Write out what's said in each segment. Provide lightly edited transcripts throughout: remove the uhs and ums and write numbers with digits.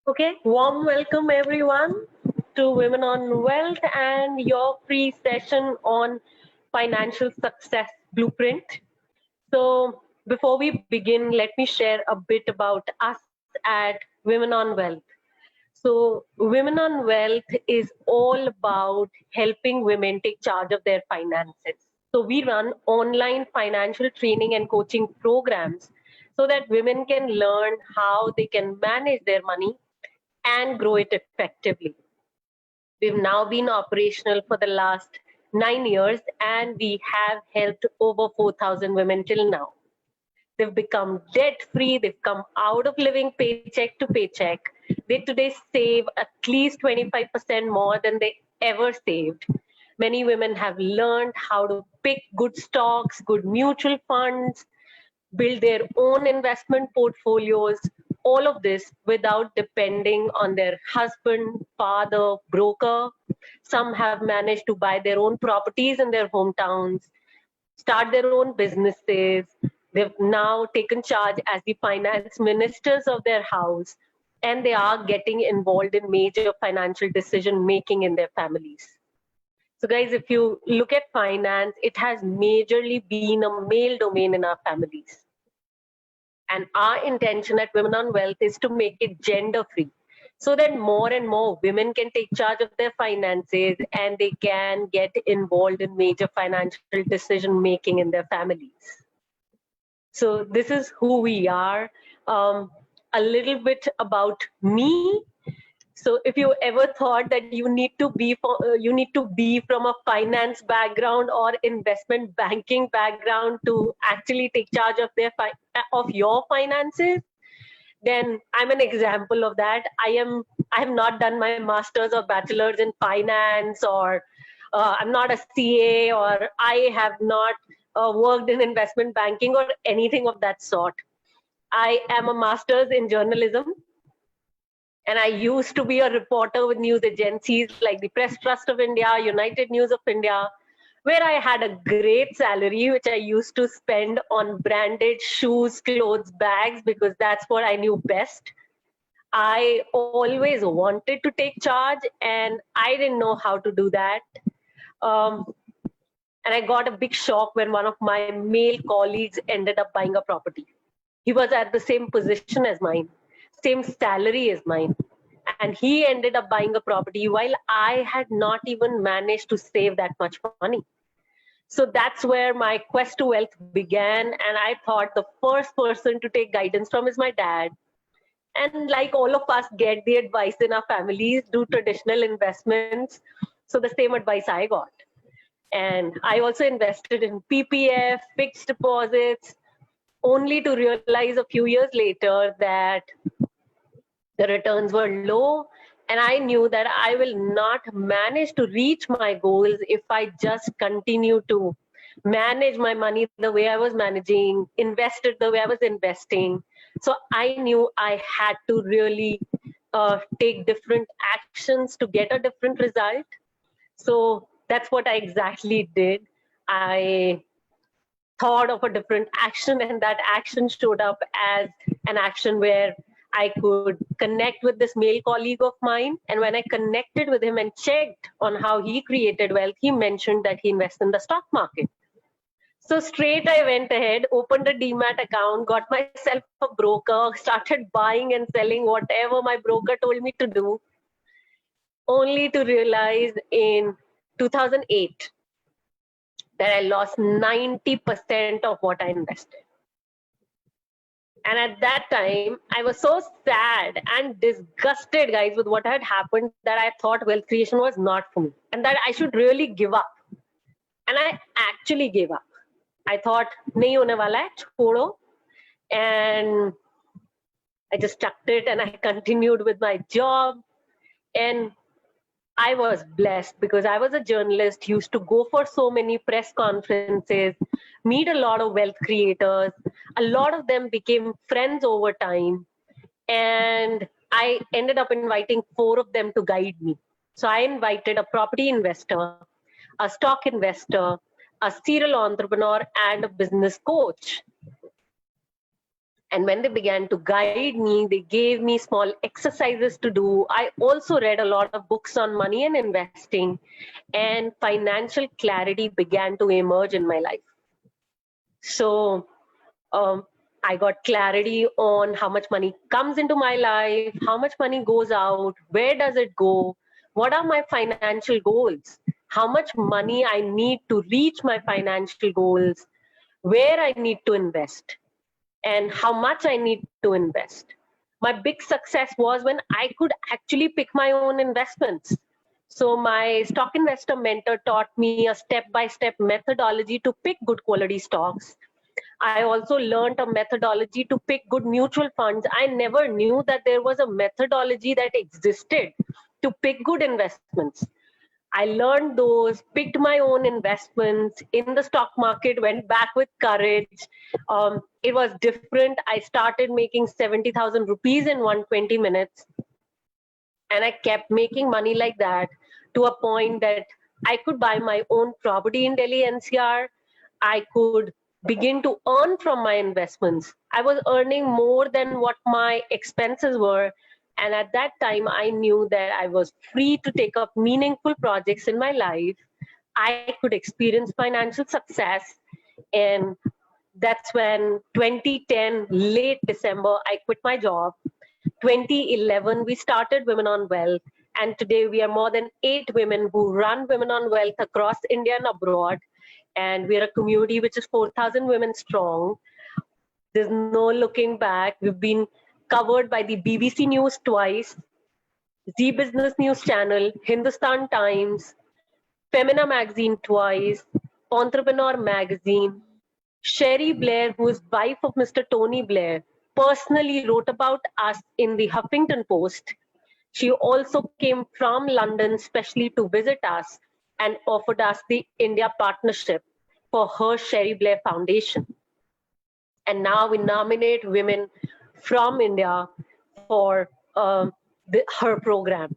Okay, warm welcome everyone to Women on Wealth and your free session on financial success blueprint. So, before we begin, let me share a bit about us at Women on Wealth. So, Women on Wealth is all about helping women take charge of their finances. So, we run online financial training and coaching programs so that women can learn how they can manage their money and grow it effectively. We've now been operational for the last 9 years and we have helped over 4,000 women till now. They've become debt free, they've come out of living paycheck to paycheck. They today save at least 25% more than they ever saved. Many women have learned how to pick good stocks, good mutual funds, build their own investment portfolios, all of this without depending on their husband, father, broker. Some have managed to buy their own properties in their hometowns, start their own businesses. They've now taken charge as the finance ministers of their house, and they are getting involved in major financial decision making in their families. So, guys, if you look at finance, it has majorly been a male domain in our families. And our intention at Women on Wealth is to make it gender free so that more and more women can take charge of their finances and they can get involved in major financial decision making in their families. So, this is who we are. A little bit about me. So if you ever thought that you need to be from a finance background or investment banking background to actually take charge of of your finances, then I'm an example of that. I have not done my masters or bachelors in finance, or I'm not a CA, or I have not worked in investment banking or anything of that sort. I am a master's in journalism, and I used to be a reporter with news agencies like the Press Trust of India, United News of India, where I had a great salary, which I used to spend on branded shoes, clothes, bags, because that's what I knew best. I always wanted to take charge, and I didn't know how to do that. Um, and I got a big shock when one of my male colleagues ended up buying a property. He was at the same position as mine, same salary as mine. And he ended up buying a property while I had not even managed to save that much money. So that's where my quest to wealth began. And I thought the first person to take guidance from is my dad. And like all of us get the advice in our families, do traditional investments. So the same advice I got. And I also invested in PPF, fixed deposits, only to realize a few years later that the returns were low, and I knew that I will not manage to reach my goals if I just continue to manage my money the way I was managing, invest it the way I was investing. So I knew I had to really take different actions to get a different result. So that's what I exactly did. I thought of a different action, and that action showed up as an action where I could connect with this male colleague of mine. And when I connected with him and checked on how he created wealth, he mentioned that he invests in the stock market. So straight I went ahead, opened a demat account, got myself a broker, started buying and selling whatever my broker told me to do, only to realize in 2008 that I lost 90% of what I invested. And at that time, I was so sad and disgusted, guys, with what had happened that I thought wealth creation was not for me and that I should really give up. And I actually gave up. I thought, nahi hone wala hai, chodo. And I just chucked it and I continued with my job. And I was blessed because I was a journalist, used to go for so many press conferences, meet a lot of wealth creators. A lot of them became friends over time. And I ended up inviting 4 of them to guide me. So I invited a property investor, a stock investor, a serial entrepreneur, and a business coach. And when they began to guide me, they gave me small exercises to do. I also read a lot of books on money and investing, and financial clarity began to emerge in my life. So I got clarity on how much money comes into my life, how much money goes out, where does it go, what are my financial goals, how much money I need to reach my financial goals, where I need to invest, and how much I need to invest. My big success was when I could actually pick my own investments. So my stock investor mentor taught me a step-by-step methodology to pick good quality stocks. I also learned a methodology to pick good mutual funds. I never knew that there was a methodology that existed to pick good investments. I learned those, picked my own investments in the stock market, went back with courage. It was different. I started making 70,000 rupees in 120 minutes. And I kept making money like that to a point that I could buy my own property in Delhi NCR. I could begin to earn from my investments. I was earning more than what my expenses were. And at that time, I knew that I was free to take up meaningful projects in my life. I could experience financial success. And that's when 2010, late December, I quit my job. 2011, we started Women on Wealth. And today we are more than 8 women who run Women on Wealth across India and abroad. And we're a community which is 4,000 women strong. There's no looking back. We've been covered by the BBC News twice, Zee Business News Channel, Hindustan Times, Femina Magazine twice, Entrepreneur Magazine. Sherry Blair, who is wife of Mr. Tony Blair, personally wrote about us in the Huffington Post. She also came from London specially to visit us and offered us the India Partnership for her Sherry Blair Foundation. And now we nominate women from India for her program.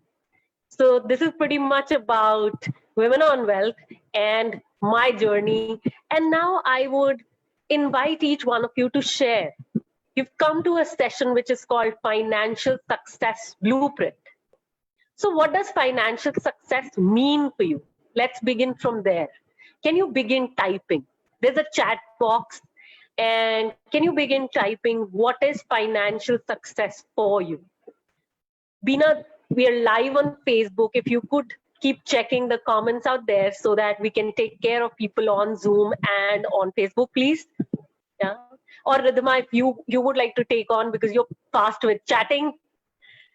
So this is pretty much about Women on Wealth and my journey. And now I would invite each one of you to share. You've come to a session which is called Financial Success Blueprint. So what does financial success mean for you? Let's begin from there. Can you begin typing? There's a chat box. And can you begin typing what is financial success for you? Bina, we are live on Facebook. If you could keep checking the comments out there so that we can take care of people on Zoom and on Facebook, please. Yeah. Or Ridhima, if you would like to take on because you're fast with chatting.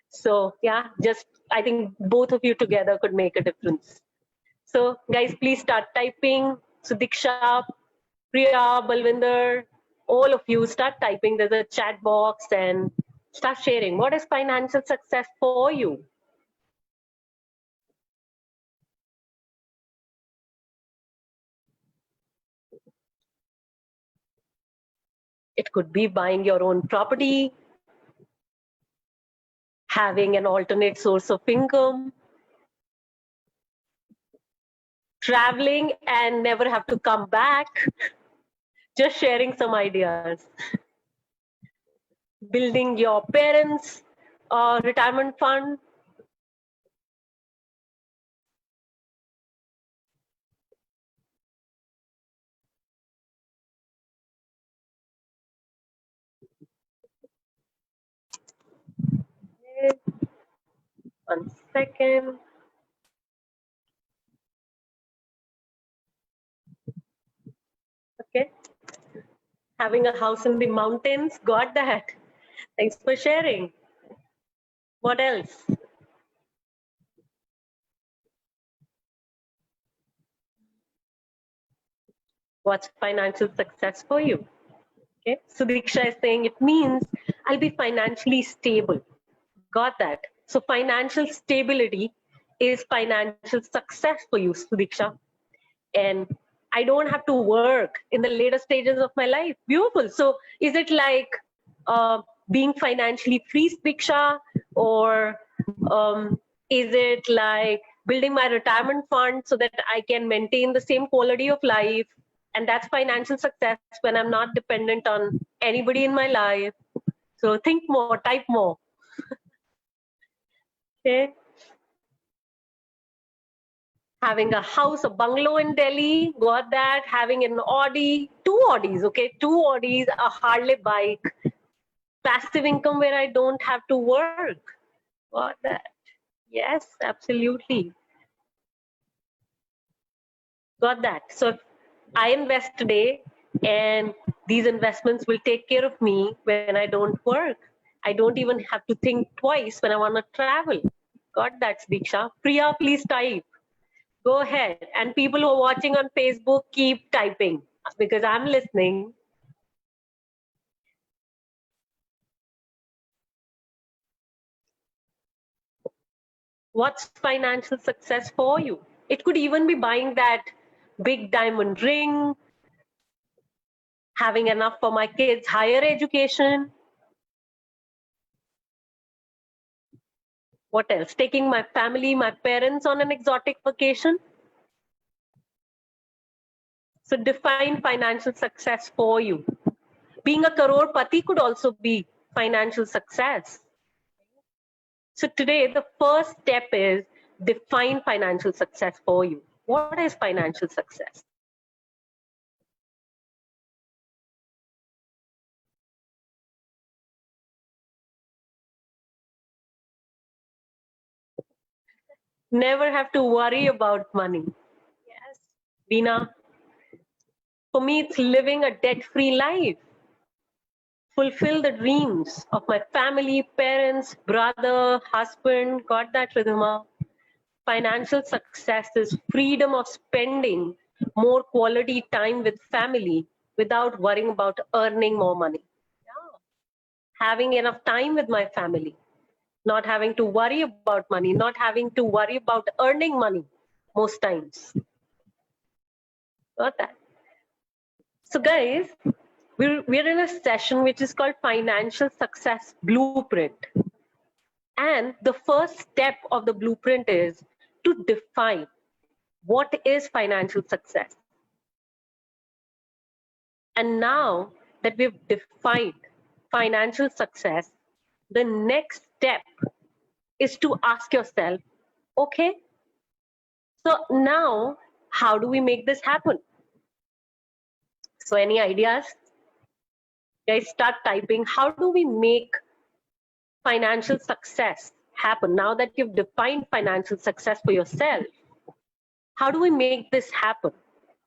So yeah, just I think both of you together could make a difference. So guys, please start typing. Sudiksha, Priya, Balvinder, all of you start typing. There's a chat box and start sharing. What is financial success for you? It could be buying your own property, having an alternate source of income, traveling and never have to come back, just sharing some ideas, building your parents' retirement fund. One second. Okay. Having a house in the mountains, got that. Thanks for sharing. What else? What's financial success for you? Okay. So Diksha is saying it means I'll be financially stable. Got that. So financial stability is financial success for you, Sudiksha. And I don't have to work in the later stages of my life. Beautiful. So is it like being financially free, Diksha? Or is it like building my retirement fund so that I can maintain the same quality of life? And that's financial success when I'm not dependent on anybody in my life. So think more, type more. Okay. Having a house, a bungalow in Delhi, got that. Having an Audi, 2 Audis, okay, 2 Audis, a Harley bike, passive income where I don't have to work. Got that. Yes, absolutely. Got that. So if I invest today and these investments will take care of me when I don't work. I don't even have to think twice when I want to travel. Got that, Diksha. Priya, please type. Go ahead. And people who are watching on Facebook, keep typing because I'm listening. What's financial success for you? It could even be buying that big diamond ring, having enough for my kids' higher education. What else? Taking my family, my parents on an exotic vacation. So define financial success for you. Being a crorepati could also be financial success. So today, the first step is define financial success for you. What is financial success? Never have to worry about money. Yes. Dina, for me, it's living a debt-free life. Fulfill the dreams of my family, parents, brother, husband. Got that, Ridhima? Financial success is freedom of spending more quality time with family without worrying about earning more money. Yeah. Having enough time with my family, not having to worry about money, not having to worry about earning money most times. Got that? So, guys, we're in a session which is called Financial Success Blueprint. And the first step of the blueprint is to define what is financial success. And now that we've defined financial success, the next step is to ask yourself, okay, so now how do we make this happen? So any ideas? Guys, start typing. How do we make financial success happen? Now that you've defined financial success for yourself, how do we make this happen?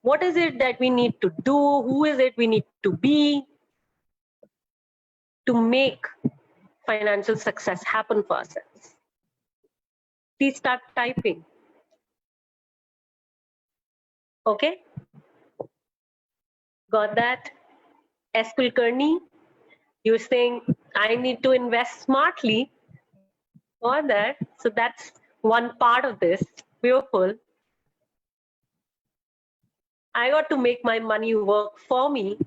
What is it that we need to do? Who is it we need to be to make financial success happen for ourselves? Please start typing. Okay? Got that? S. Kulkarni, you're saying I need to invest smartly. Got that? So that's one part of this. Beautiful. I got to make my money work for me,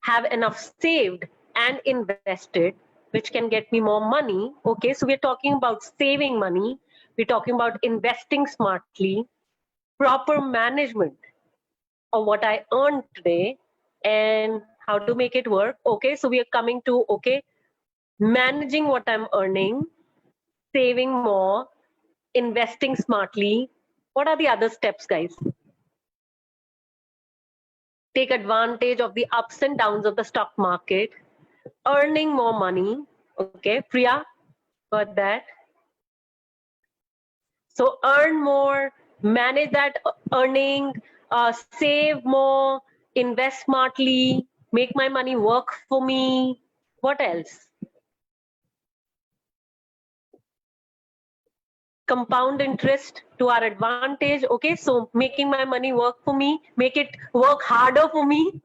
have enough saved and invested, which can get me more money. Okay, so we're talking about saving money, we're talking about investing smartly, proper management of what I earned today, and how to make it work. Okay, so we are coming to, okay, managing what I'm earning, saving more, investing smartly. What are the other steps, guys? Take advantage of the ups and downs of the stock market, earning more money. Okay, Priya, got that? So earn more, manage that earning, save more, invest smartly, make my money work for me. What else? Compound interest to our advantage. Okay, so making my money work for me, make it work harder for me.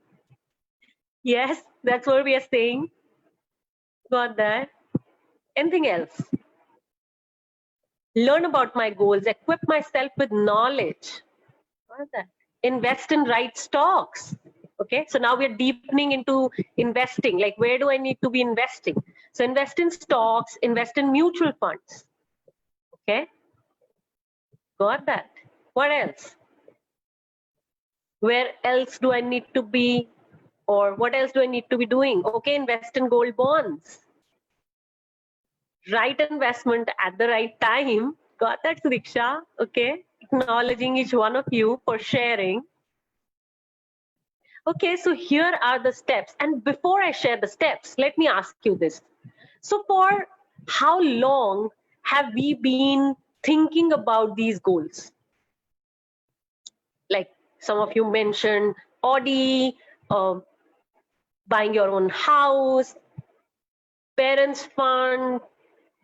Yes, that's what we are saying. Got that? Anything else? Learn about my goals, equip myself with knowledge. Got that? Invest in right stocks. Okay, so now we're deepening into investing. Like, where do I need to be investing? So invest in stocks, invest in mutual funds. Okay, got that? What else? Where else do I need to be Or what else do I need to be doing? Okay, invest in gold bonds. Right investment at the right time. Got that, Suriksha? Okay, acknowledging each one of you for sharing. Okay, so here are the steps. And before I share the steps, let me ask you this. So for how long have we been thinking about these goals? Like some of you mentioned Audi, buying your own house, parents fund,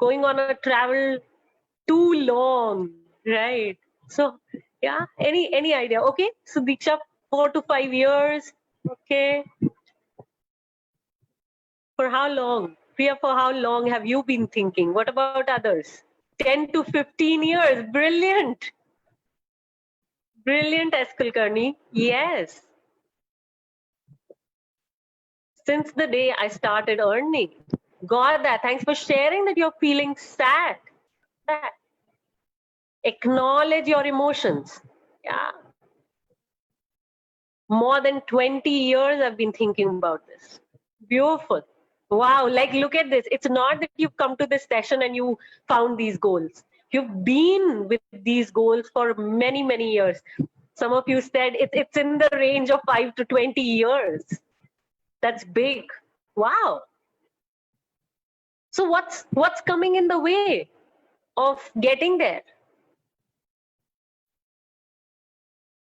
going on a travel too long, right? So yeah, any idea? Okay, so Diksha, 4 to 5 years. Okay, for how long? Priya, for how long have you been thinking? What about others? 10 to 15 years. Brilliant. Brilliant, Eskulkarni. Yes. Since the day I started earning. Got that. Thanks for sharing that you're feeling sad. That. Acknowledge your emotions. Yeah. More than 20 years I've been thinking about this. Beautiful. Wow, like look at this. It's not that you've come to this session and you found these goals. You've been with these goals for many, many years. Some of you said it's in the range of 5 to 20 years. That's big. Wow. So what's coming in the way of getting there?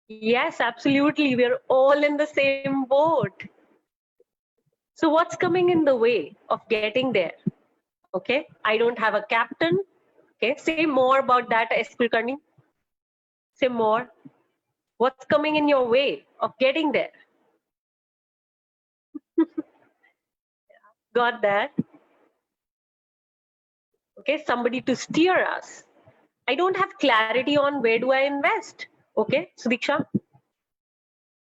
Yes, absolutely. We're all in the same boat. So what's coming in the way of getting there? Okay, I don't have a captain. Okay, say more about that, Eskulkarni. Say more. What's coming in your way of getting there? Got that? Okay, somebody to steer us. I don't have clarity on where do I invest. Okay, Sudiksha.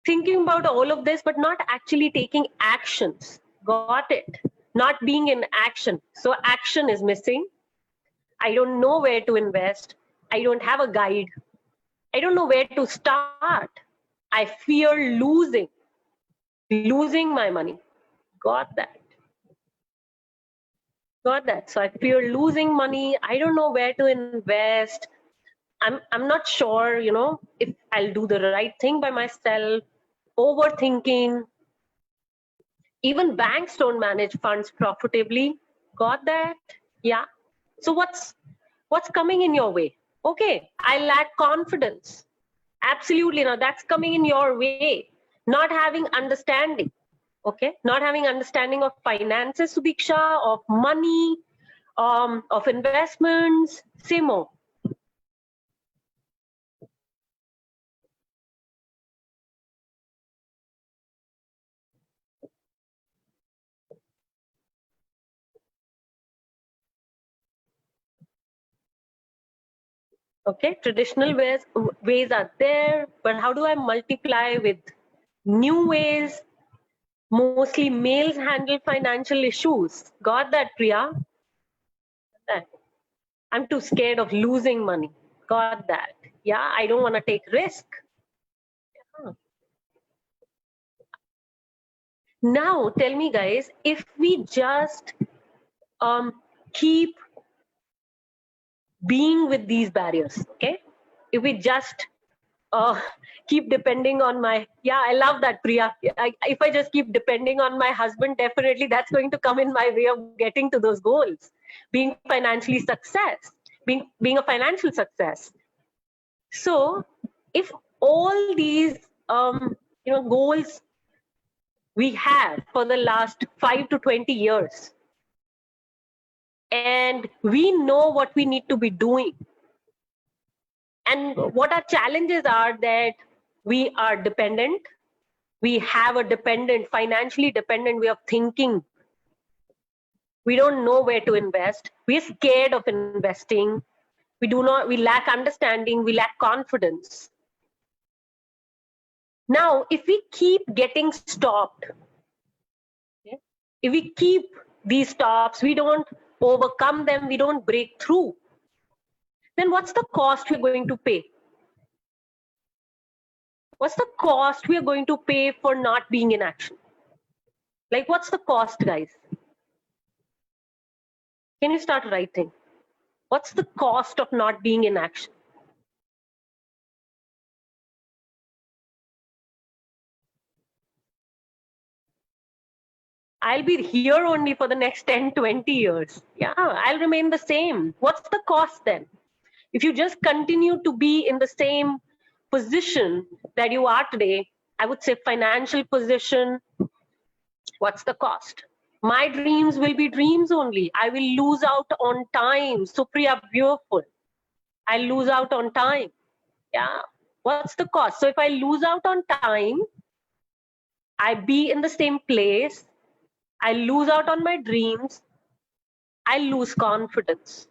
Thinking about all of this, but not actually taking actions. Got it? Not being in action. So action is missing. I don't know where to invest. I don't have a guide. I don't know where to start. I fear losing my money. Got that. Got that. So I fear losing money. I don't know where to invest. I'm not sure, if I'll do the right thing by myself. Overthinking. Even banks don't manage funds profitably. Got that? Yeah. So what's coming in your way? Okay, I lack confidence. Absolutely. Now that's coming in your way. Not having understanding. Okay, not having understanding of finances, Sudiksha, of money, of investments. Say more. Okay, traditional ways are there, but how do I multiply with new ways? Mostly males handle financial issues. Got that, Priya? That. I'm too scared of losing money. Got that. Yeah, I don't want to take risk. Now, tell me, guys, if we just keep being with these barriers, okay? If we just keep depending on I love that, Priya. If I just keep depending on my husband, definitely that's going to come in my way of getting to those goals, being being a financial success. So if all these goals we have for the last 5 to 20 years, and we know what we need to be doing, and what our challenges are, that we are dependent, we have a financially dependent way of thinking. We don't know where to invest. We're scared of investing. We lack understanding, we lack confidence. Now, if we keep getting stopped, if we keep these stops, we don't overcome them, we don't break through, then what's the cost we're going to pay? What's the cost we are going to pay for not being in action? Like, what's the cost, guys? Can you start writing? What's the cost of not being in action? I'll be here only for the next 10, 20 years. Yeah, I'll remain the same. What's the cost then? If you just continue to be in the same position that you are today, I would say financial position, what's the cost? My dreams will be dreams only. I will lose out on time. Supriya, beautiful. I'll lose out on time. Yeah. What's the cost? So if I lose out on time, I be in the same place, I lose out on my dreams, I lose confidence.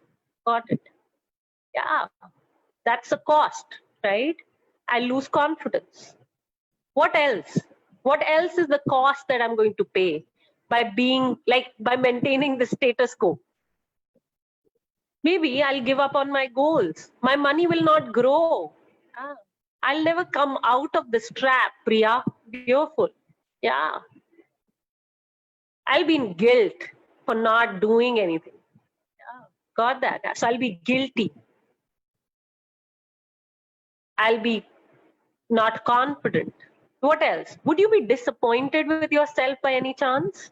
Got it? Yeah. That's a cost, right? I lose confidence. What else? What else is the cost that I'm going to pay by being like by maintaining the status quo? Maybe I'll give up on my goals. My money will not grow. Ah, I'll never come out of this trap, Priya. Beautiful. Yeah. I'll be in guilt for not doing anything. Yeah. Got that. So I'll be guilty. I'll be not confident. What else? Would you be disappointed with yourself by any chance?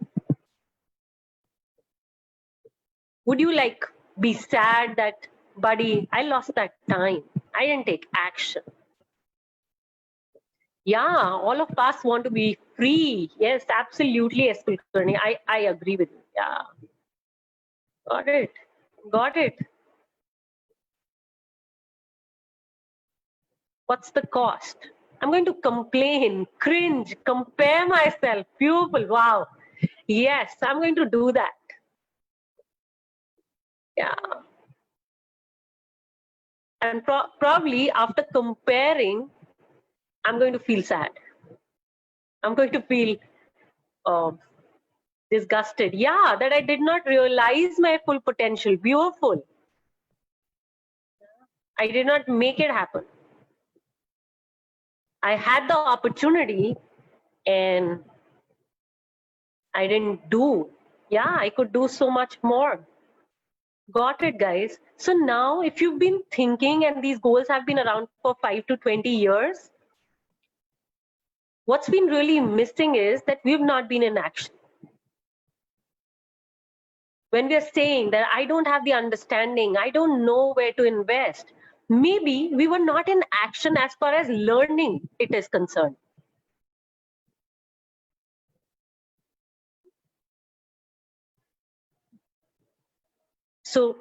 Would you like be sad that, buddy, I lost that time. I didn't take action. Yeah, all of us want to be free. Yes, absolutely, S. Kulkarni. I agree with you. Yeah. Got it. Got it. What's the cost? I'm going to complain, cringe, compare myself. Beautiful. Wow. Yes, I'm going to do that. Yeah. And probably after comparing, I'm going to feel sad. I'm going to feel disgusted. Yeah, that I did not realize my full potential. Beautiful. I did not make it happen. I had the opportunity and I didn't do. Yeah, I could do so much more. Got it, guys. So now if you've been thinking and these goals have been around for 5 to 20 years, what's been really missing is that we've not been in action. When we are saying that I don't have the understanding, I don't know where to invest, maybe we were not in action as far as learning it is concerned. So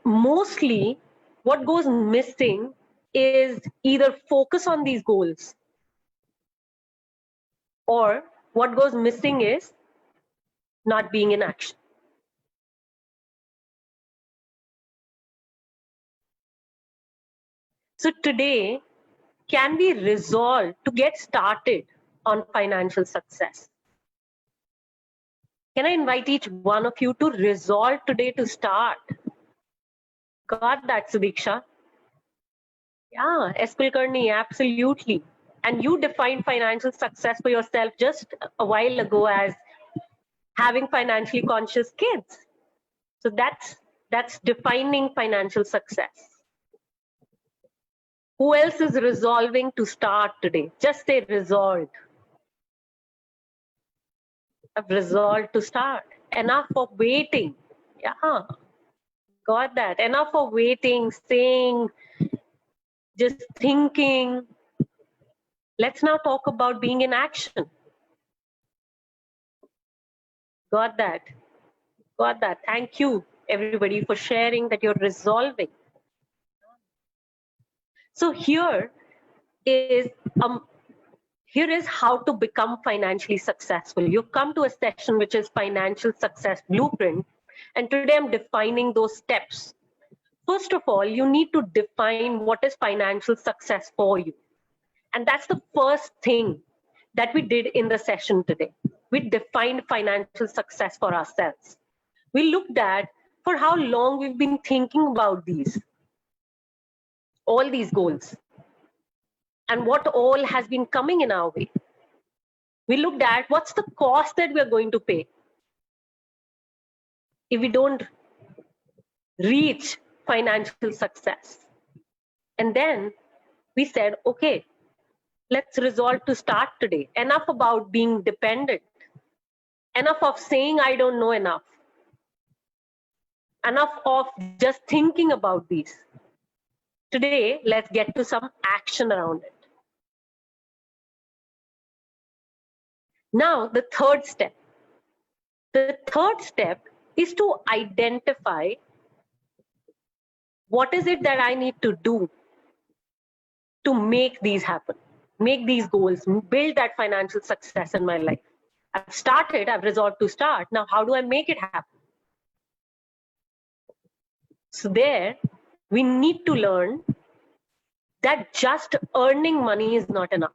mostly what goes missing is either focus on these goals, or what goes missing is not being in action. So today, can we resolve to get started on financial success? Can I invite each one of you to resolve today to start? Got that, Sudiksha? Yeah, S. Kulkarni, absolutely. And you defined financial success for yourself just a while ago as having financially conscious kids. So that's defining financial success. Who else is resolving to start today? Just say resolved. I've resolved to start. Enough of waiting. Yeah, got that. Enough of waiting, saying, just thinking. Let's now talk about being in action. Got that. Got that. Thank you, everybody, for sharing that you're resolving. So here is how to become financially successful. You've come to a session which is Financial Success Blueprint, and today I'm defining those steps. First of all, you need to define what is financial success for you. And that's the first thing that we did in the session today. We defined financial success for ourselves. We looked at for how long we've been thinking about all these goals, and what all has been coming in our way. We looked at what's the cost that we're going to pay if we don't reach financial success. And then we said, okay, let's resolve to start today. Enough about being dependent. Enough of saying I don't know enough. Enough of just thinking about these. Today, let's get to some action around it. Now, the third step. The third step is to identify what is it that I need to do to make these happen, make these goals, build that financial success in my life. I've started, I've resolved to start. Now, how do I make it happen? So there, we need to learn that just earning money is not enough.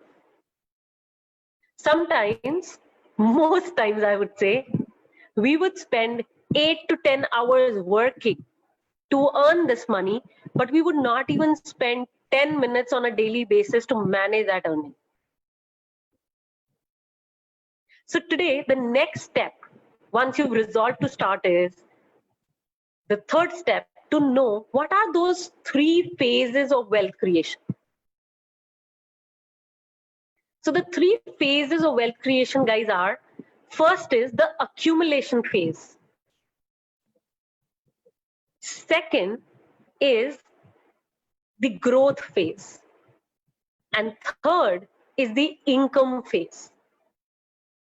Sometimes, most times I would say, we would spend 8 to 10 hours working to earn this money, but we would not even spend 10 minutes on a daily basis to manage that earning. So today, the next step, once you've resolved to start, is the third step to know what are those 3 phases of wealth creation. So the 3 phases of wealth creation, guys, are: first is the accumulation phase. Second is the growth phase. And third is the income phase.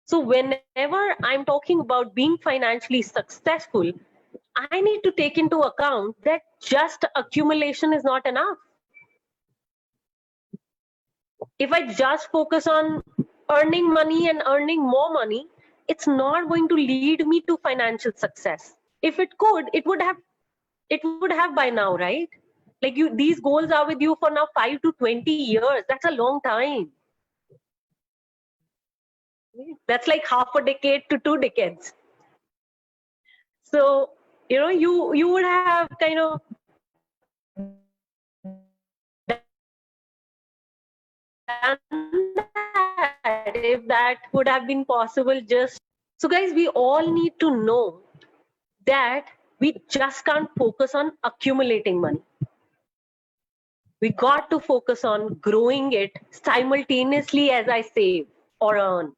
So whenever I'm talking about being financially successful, I need to take into account that just accumulation is not enough. If I just focus on earning money and earning more money, it's not going to lead me to financial success. If it could, it would have by now, right? Like these goals are with you for now 5 to 20 years. That's a long time. That's like half a decade to 2 decades. So, you would have kind of done that if that would have been possible. Just so, guys, we all need to know that we just can't focus on accumulating money. We got to focus on growing it simultaneously as I save or earn.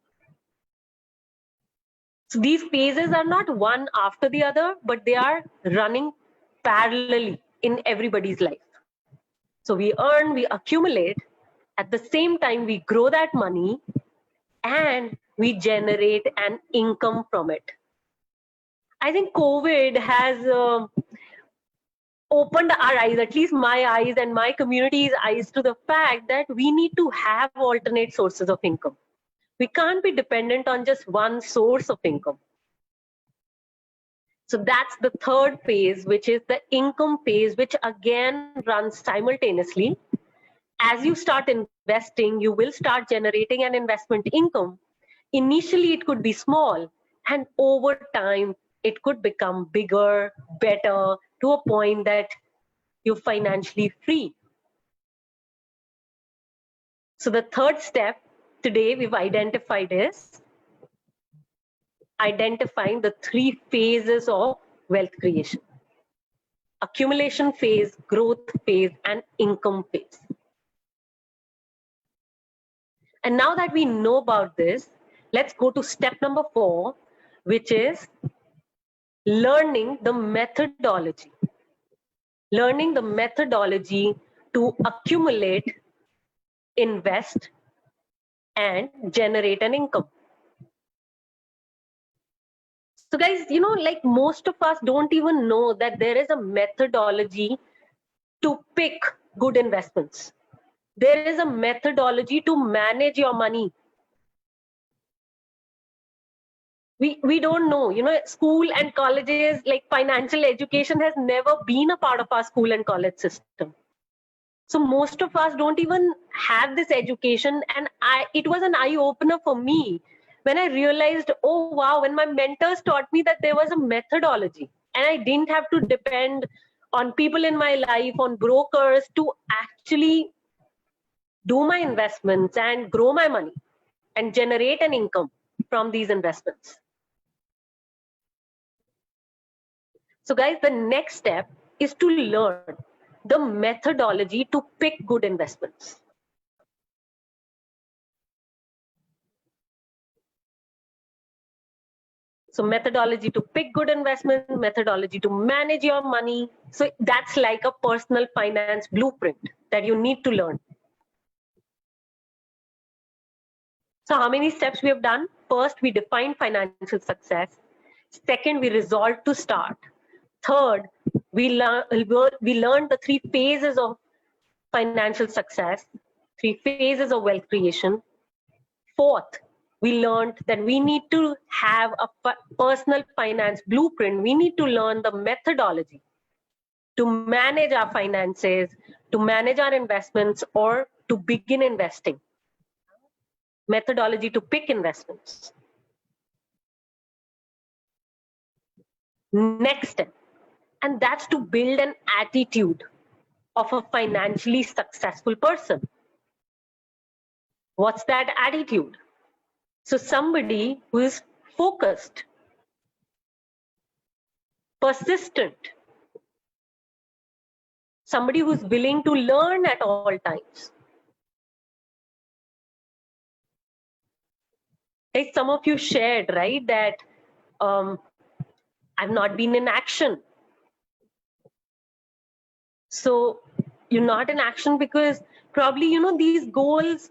So these phases are not one after the other, but they are running parallelly in everybody's life. So we earn, we accumulate, at the same time we grow that money, and we generate an income from it. I think COVID has opened our eyes, at least my eyes and my community's eyes, to the fact that we need to have alternate sources of income. We can't be dependent on just one source of income. So that's the third phase, which is the income phase, which again runs simultaneously. As you start investing, you will start generating an investment income. Initially, it could be small, and over time, it could become bigger, better, to a point that you're financially free. So the third step today we've identified is identifying the 3 phases of wealth creation: accumulation phase, growth phase, and income phase. And now that we know about this, let's go to step number 4, which is learning the methodology. Learning the methodology to accumulate, invest, and generate an income. So guys, like most of us don't even know that there is a methodology to pick good investments. There is a methodology to manage your money. We don't know, school and colleges, like financial education has never been a part of our school and college system. So most of us don't even have this education. And it was an eye-opener for me when I realized, oh wow, when my mentors taught me that there was a methodology and I didn't have to depend on people in my life, on brokers, to actually do my investments and grow my money. and generate an income from these investments. So guys, the next step is to learn the methodology to pick good investments. So methodology to pick good investment, methodology to manage your money. So that's like a personal finance blueprint that you need to learn. So how many steps we have done? First, we define financial success. Second, we resolve to start. Third, we learned the 3 phases of financial success, 3 phases of wealth creation. Fourth, we learned that we need to have a personal finance blueprint. We need to learn the methodology to manage our finances, to manage our investments, or to begin investing. Methodology to pick investments. Next step, and that's to build an attitude of a financially successful person. What's that attitude? So somebody who is focused, persistent, somebody who's willing to learn at all times. Like some of you shared, right, that I've not been in action. So you're not in action because probably, these goals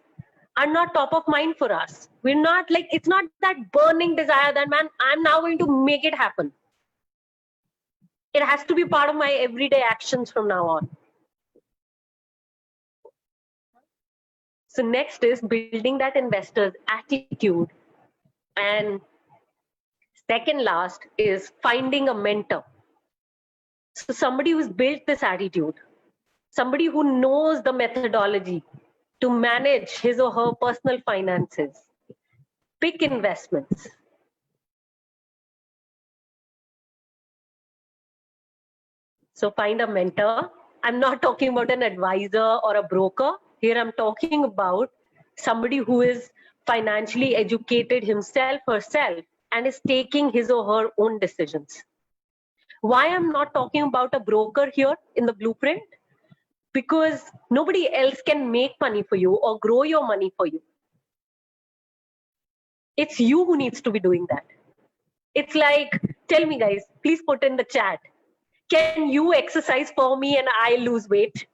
are not top of mind for us. We're not like, it's not that burning desire that, man, I'm now going to make it happen. It has to be part of my everyday actions from now on. So next is building that investor's attitude. And second last is finding a mentor. So somebody who's built this attitude, somebody who knows the methodology to manage his or her personal finances, pick investments. So find a mentor. I'm not talking about an advisor or a broker. Here I'm talking about somebody who is financially educated himself, herself, and is taking his or her own decisions. Why I'm not talking about a broker here in the blueprint? Because nobody else can make money for you or grow your money for you. It's you who needs to be doing that. It's like, tell me guys, please put in the chat. Can you exercise for me and I lose weight?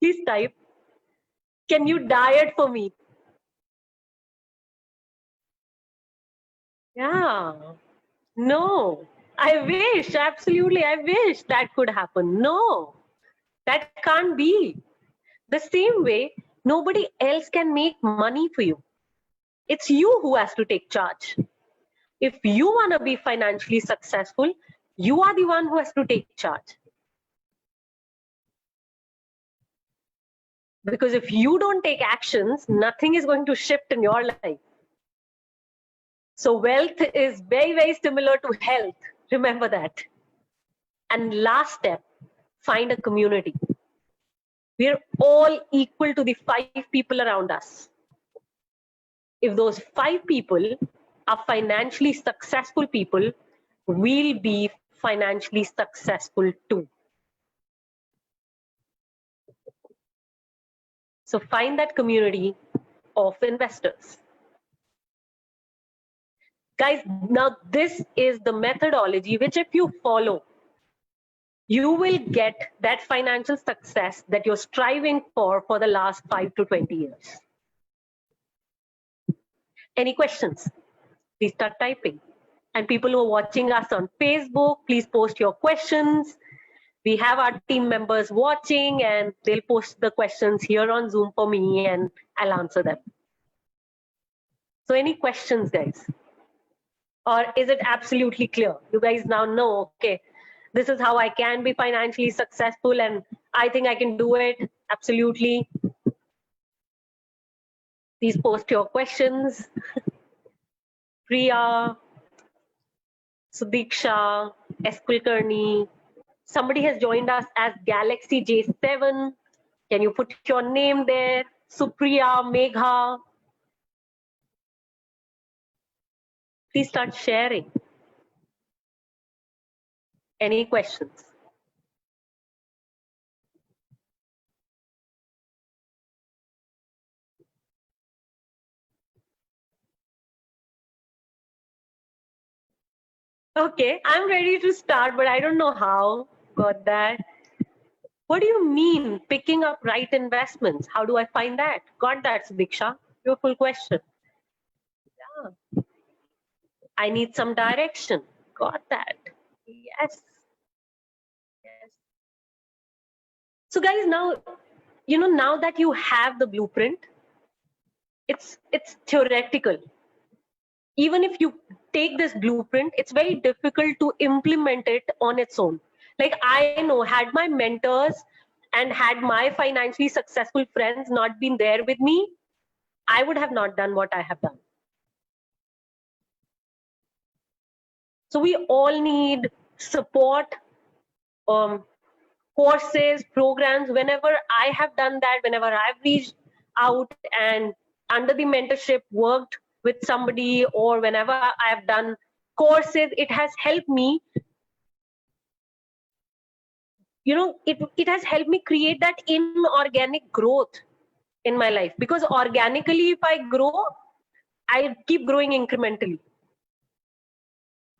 Please type. Can you diet for me? Yeah. No. I wish, absolutely, I wish that could happen. No, that can't be. The same way, nobody else can make money for you. It's you who has to take charge. If you want to be financially successful, you are the one who has to take charge. Because if you don't take actions, nothing is going to shift in your life. So wealth is very, very similar to health. Remember that. And last step, find a community. We're all equal to the 5 people around us. If those 5 people are financially successful people, we'll be financially successful too. So find that community of investors. Guys, now this is the methodology which if you follow, you will get that financial success that you're striving for the last 5 to 20 years. Any questions? Please start typing. And people who are watching us on Facebook, please post your questions. We have our team members watching and they'll post the questions here on Zoom for me and I'll answer them. So any questions, guys? Or is it absolutely clear? You guys now know, okay, this is how I can be financially successful and I think I can do it. Absolutely. Please post your questions. Priya, Sudiksha, S. Kulkarni. Somebody has joined us as Galaxy J7. Can you put your name there? Supriya, Megha. Please start sharing. Any questions? Okay, I'm ready to start, but I don't know how. Got that. What do you mean picking up right investments? How do I find that? Got that, Diksha. Beautiful question. Yeah. I need some direction. Got that. Yes. Yes. So guys, now, now that you have the blueprint, it's theoretical. Even if you take this blueprint, it's very difficult to implement it on its own. Like, I know, had my mentors and had my financially successful friends not been there with me, I would have not done what I have done. So we all need support, courses, programs. Whenever I have done that, whenever I've reached out and under the mentorship worked with somebody, or whenever I have done courses, it has helped me, it has helped me create that inorganic growth in my life. Because organically, if I grow, I keep growing incrementally.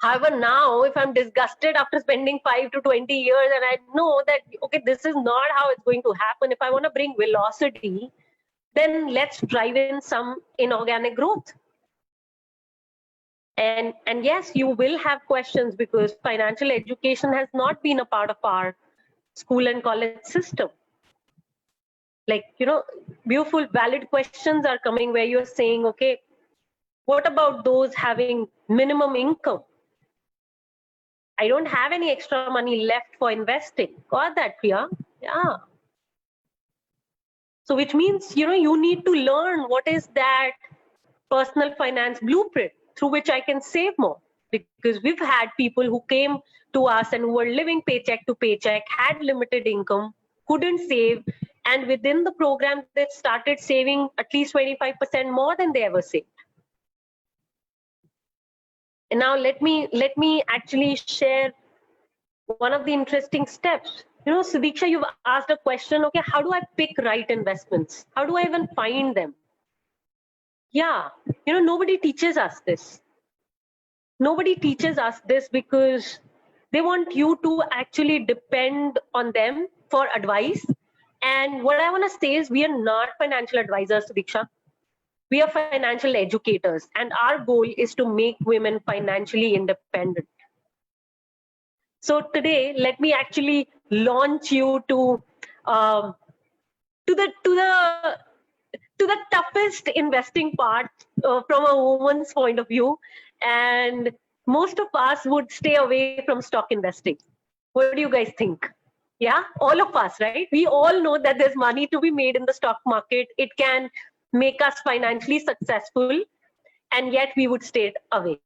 However, now if I'm disgusted after spending 5 to 20 years and I know that, okay, this is not how it's going to happen. If I want to bring velocity, then let's drive in some inorganic growth. And yes, you will have questions because financial education has not been a part of our school and college system. Like, beautiful, valid questions are coming where you're saying, okay, what about those having minimum income? I don't have any extra money left for investing. Got that, Priya? Yeah. So which means, you need to learn what is that personal finance blueprint through which I can save more. Because we've had people who came to us and who were living paycheck to paycheck, had limited income, couldn't save, and within the program, they started saving at least 25% more than they ever saved. And now let me actually share one of the interesting steps. Sudiksha, you've asked a question, okay, how do I pick right investments? How do I even find them? Yeah, nobody teaches us this. Nobody teaches us this because they want you to actually depend on them for advice. And what I want to say is, we are not financial advisors, Sudiksha. We are financial educators, and our goal is to make women financially independent. So today, let me actually launch you to the toughest investing part from a woman's point of view. And most of us would stay away from stock investing. What do you guys think? Yeah, all of us, right? We all know that there's money to be made in the stock market. It can make us financially successful, and yet we would stay away.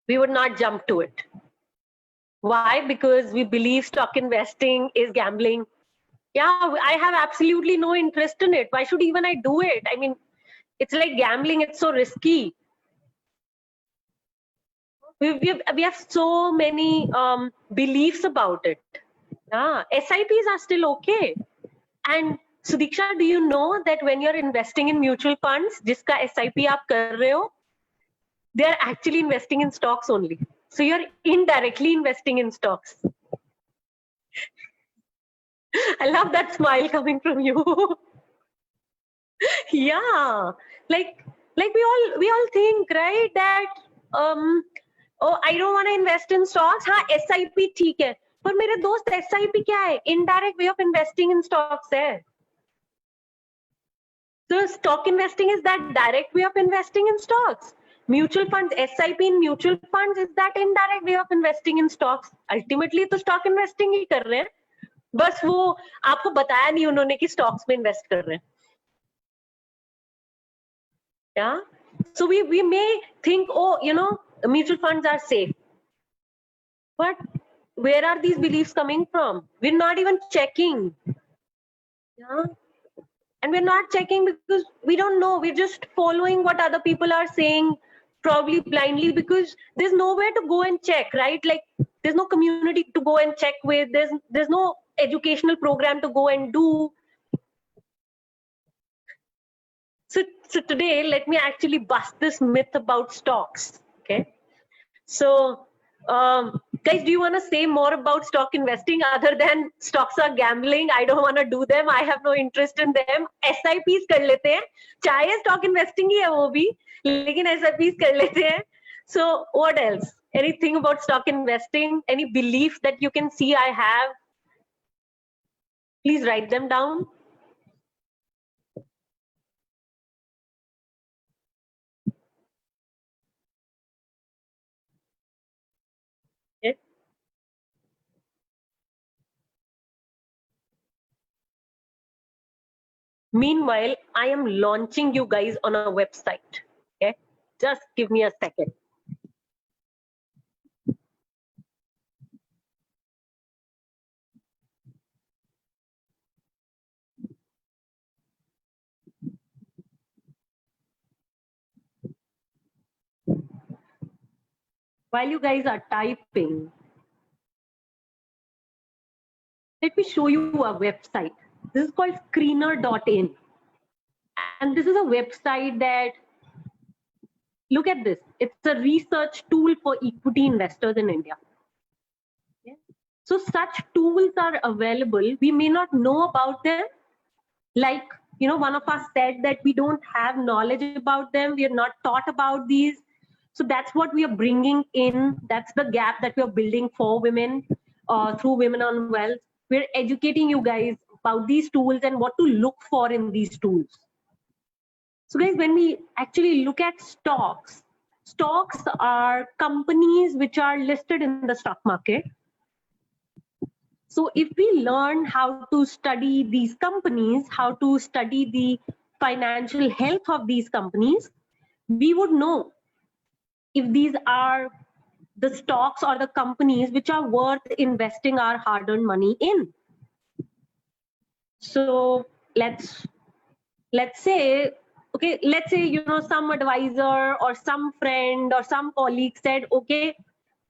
We would not jump to it. Why? Because we believe stock investing is gambling. Yeah, I have absolutely no interest in it. Why should even I do it? I mean, it's like gambling. It's so risky. We have so many beliefs about it. Yeah, SIPs are still okay. And Sudiksha, do you know that when you're investing in mutual funds, jiska SIP aap kar rahe ho, they're actually investing in stocks only. So you're indirectly investing in stocks. I love that smile coming from you. Yeah, like we all think, right, that oh, I don't want to invest in stocks. हाँ, SIP ठीक है. पर मेरे दोस्त SIP क्या है? Indirect way of investing in stocks है. So stock investing is that direct way of investing in stocks. Mutual funds, SIP in mutual funds is that indirect way of investing in stocks. Ultimately तो stock investing ही कर रहे हैं. बस वो आपको बताया नहीं उन्होंने कि stocks में invest कर रहे हैं. Yeah. So we may think, oh, mutual funds are safe. But where are these beliefs coming from? We're not even checking. Yeah. And we're not checking because we don't know. We're just following what other people are saying, probably blindly, because there's nowhere to go and check, right? Like there's no community to go and check with. There's no educational program to go and do. So today, let me actually bust this myth about stocks. Okay. So, guys, do you want to say more about stock investing other than stocks are gambling? I don't want to do them. I have no interest in them. SIPs कर लेते हैं. चाहे stock investing ही है वो भी, लेकिन SIPs कर लेते हैं. So, what else? Anything about stock investing? Any belief that you can see I have? Please write them down. Yes. Meanwhile, I am launching you guys on a website. Okay, just give me a second. While you guys are typing, let me show you a website. This is called screener.in. And this is a website that, look at this, it's a research tool for equity investors in India. Yeah. So such tools are available. We may not know about them. Like, one of us said that we don't have knowledge about them. We are not taught about these. So that's what we are bringing in. That's the gap that we are building for women through Women on Wealth. We're educating you guys about these tools and what to look for in these tools. So guys, when we actually look at stocks, stocks are companies which are listed in the stock market. So if we learn how to study these companies, how to study the financial health of these companies, we would know if these are the stocks or the companies which are worth investing our hard-earned money in. So let's say, okay, let's say, some advisor or some friend or some colleague said, okay,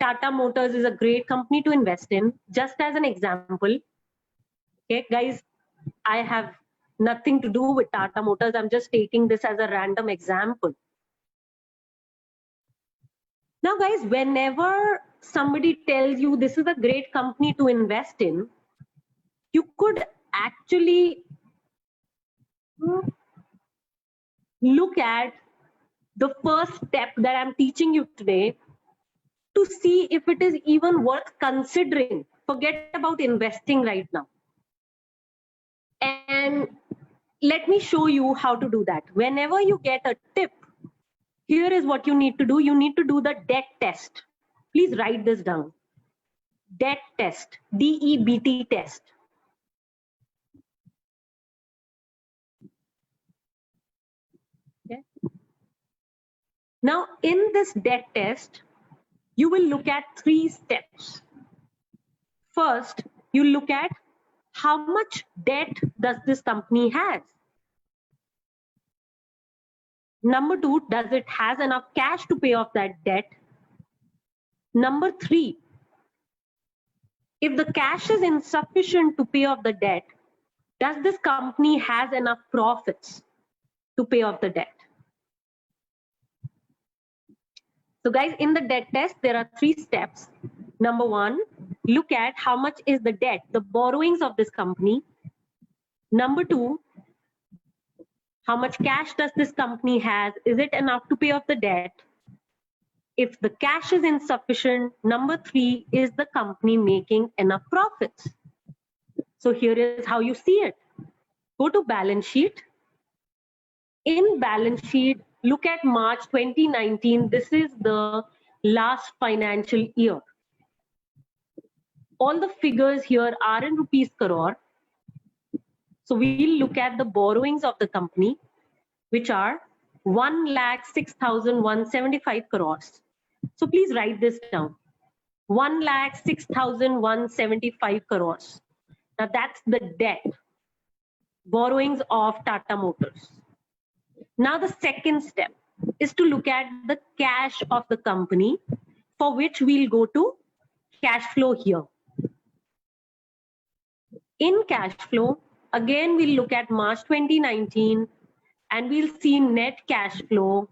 Tata Motors is a great company to invest in, just as an example. Okay, guys, I have nothing to do with Tata Motors. I'm just taking this as a random example. Now, guys, whenever somebody tells you this is a great company to invest in, you could actually look at the first step that I'm teaching you today to see if it is even worth considering. Forget about investing right now. And let me show you how to do that. Whenever you get a tip, here is what you need to do. You need to do the debt test. Please write this down. Debt test, DEBT test. Okay. Now, in this debt test, you will look at 3 steps. First, you look at how much debt does this company has. Number 2, does it has enough cash to pay off that debt? Number 3, if the cash is insufficient to pay off the debt, does this company has enough profits to pay off the debt? So guys, in the debt test, there are 3 steps. Number 1, look at how much is the debt, the borrowings of this company. Number 2, how much cash does this company has? Is it enough to pay off the debt? If the cash is insufficient, number 3, is the company making enough profits? So here is how you see it. Go to balance sheet. In balance sheet, look at March 2019. This is the last financial year. All the figures here are in rupees crore. So we'll look at the borrowings of the company, which are 1,06,175 crores. So please write this down. 1,06,175 crores. Now that's the debt. borrowings of Tata Motors. Now the second step is to look at the cash of the company, for which we'll go to cash flow here. In cash flow, again, we'll look at March 2019 and we'll see net cash flow,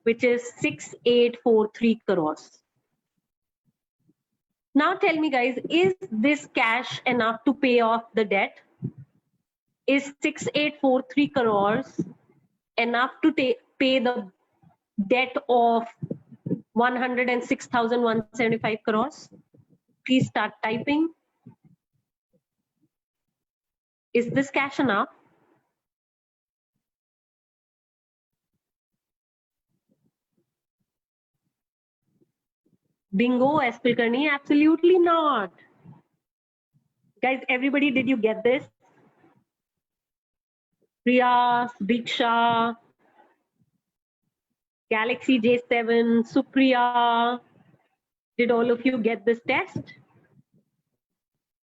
which is 6843 crores. Now tell me guys, is this cash enough to pay off the debt? Is 6843 crores enough to pay the debt of 106,175 crores? Please start typing. Is this cash enough? Bingo, S. Kulkarni, absolutely not. Guys, everybody, did you get this? Priya, Diksha, Galaxy J7, Supriya, did all of you get this test?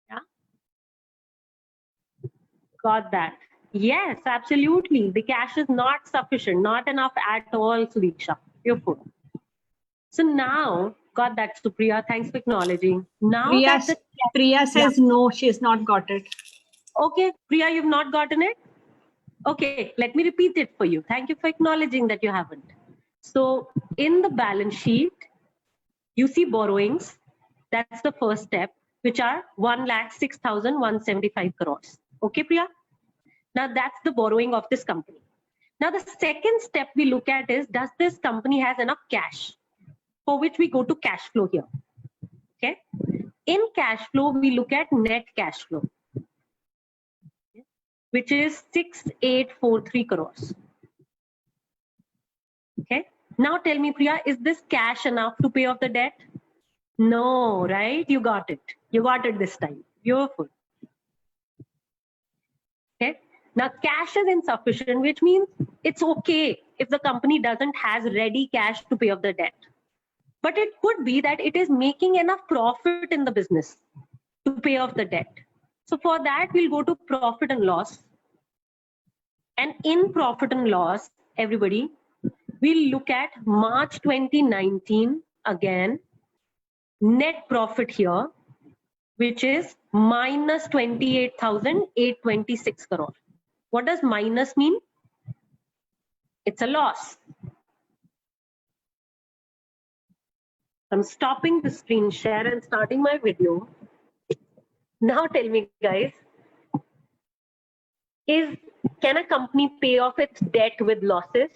Yeah? Got that. Yes, absolutely. The cash is not sufficient, not enough at all, Sudiksha. Beautiful. So now, got that, Supriya. Thanks for acknowledging. Now Priya says no, she's not got it. Okay, Priya, you've not gotten it? Okay, let me repeat it for you. Thank you for acknowledging that you haven't. So in the balance sheet, you see borrowings. That's the first step, which are 1,06,175 crores. Okay, Priya? Now that's the borrowing of this company. Now the second step we look at is, does this company has enough cash? For which we go to cash flow here. Okay. In cash flow, we look at net cash flow, which is 6843 crores. Okay. Now tell me, Priya, is this cash enough to pay off the debt? No, right? You got it. You got it this time. Beautiful. Okay. Now cash is insufficient, which means it's okay if the company doesn't has ready cash to pay off the debt. But it could be that it is making enough profit in the business to pay off the debt. So for that, we'll go to profit and loss. And in profit and loss, everybody, we'll look at March 2019 again, net profit here, which is minus 28,826 crore. What does minus mean? It's a loss. I'm stopping the screen share and starting my video. Now tell me, guys, can a company pay off its debt with losses?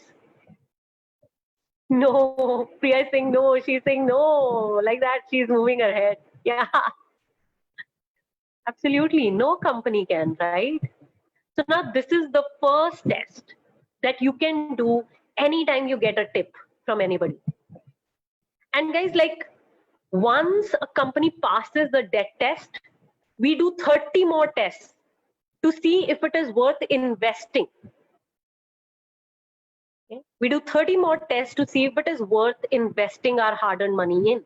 No, Priya is saying no, she's saying no. Like that, she's moving her head. Yeah, absolutely, no company can, right? So now this is the first test that you can do anytime you get a tip from anybody. And guys, like once a company passes the debt test, we do 30 more tests to see if it is worth investing. Okay? We do 30 more tests to see if it is worth investing our hard-earned money in.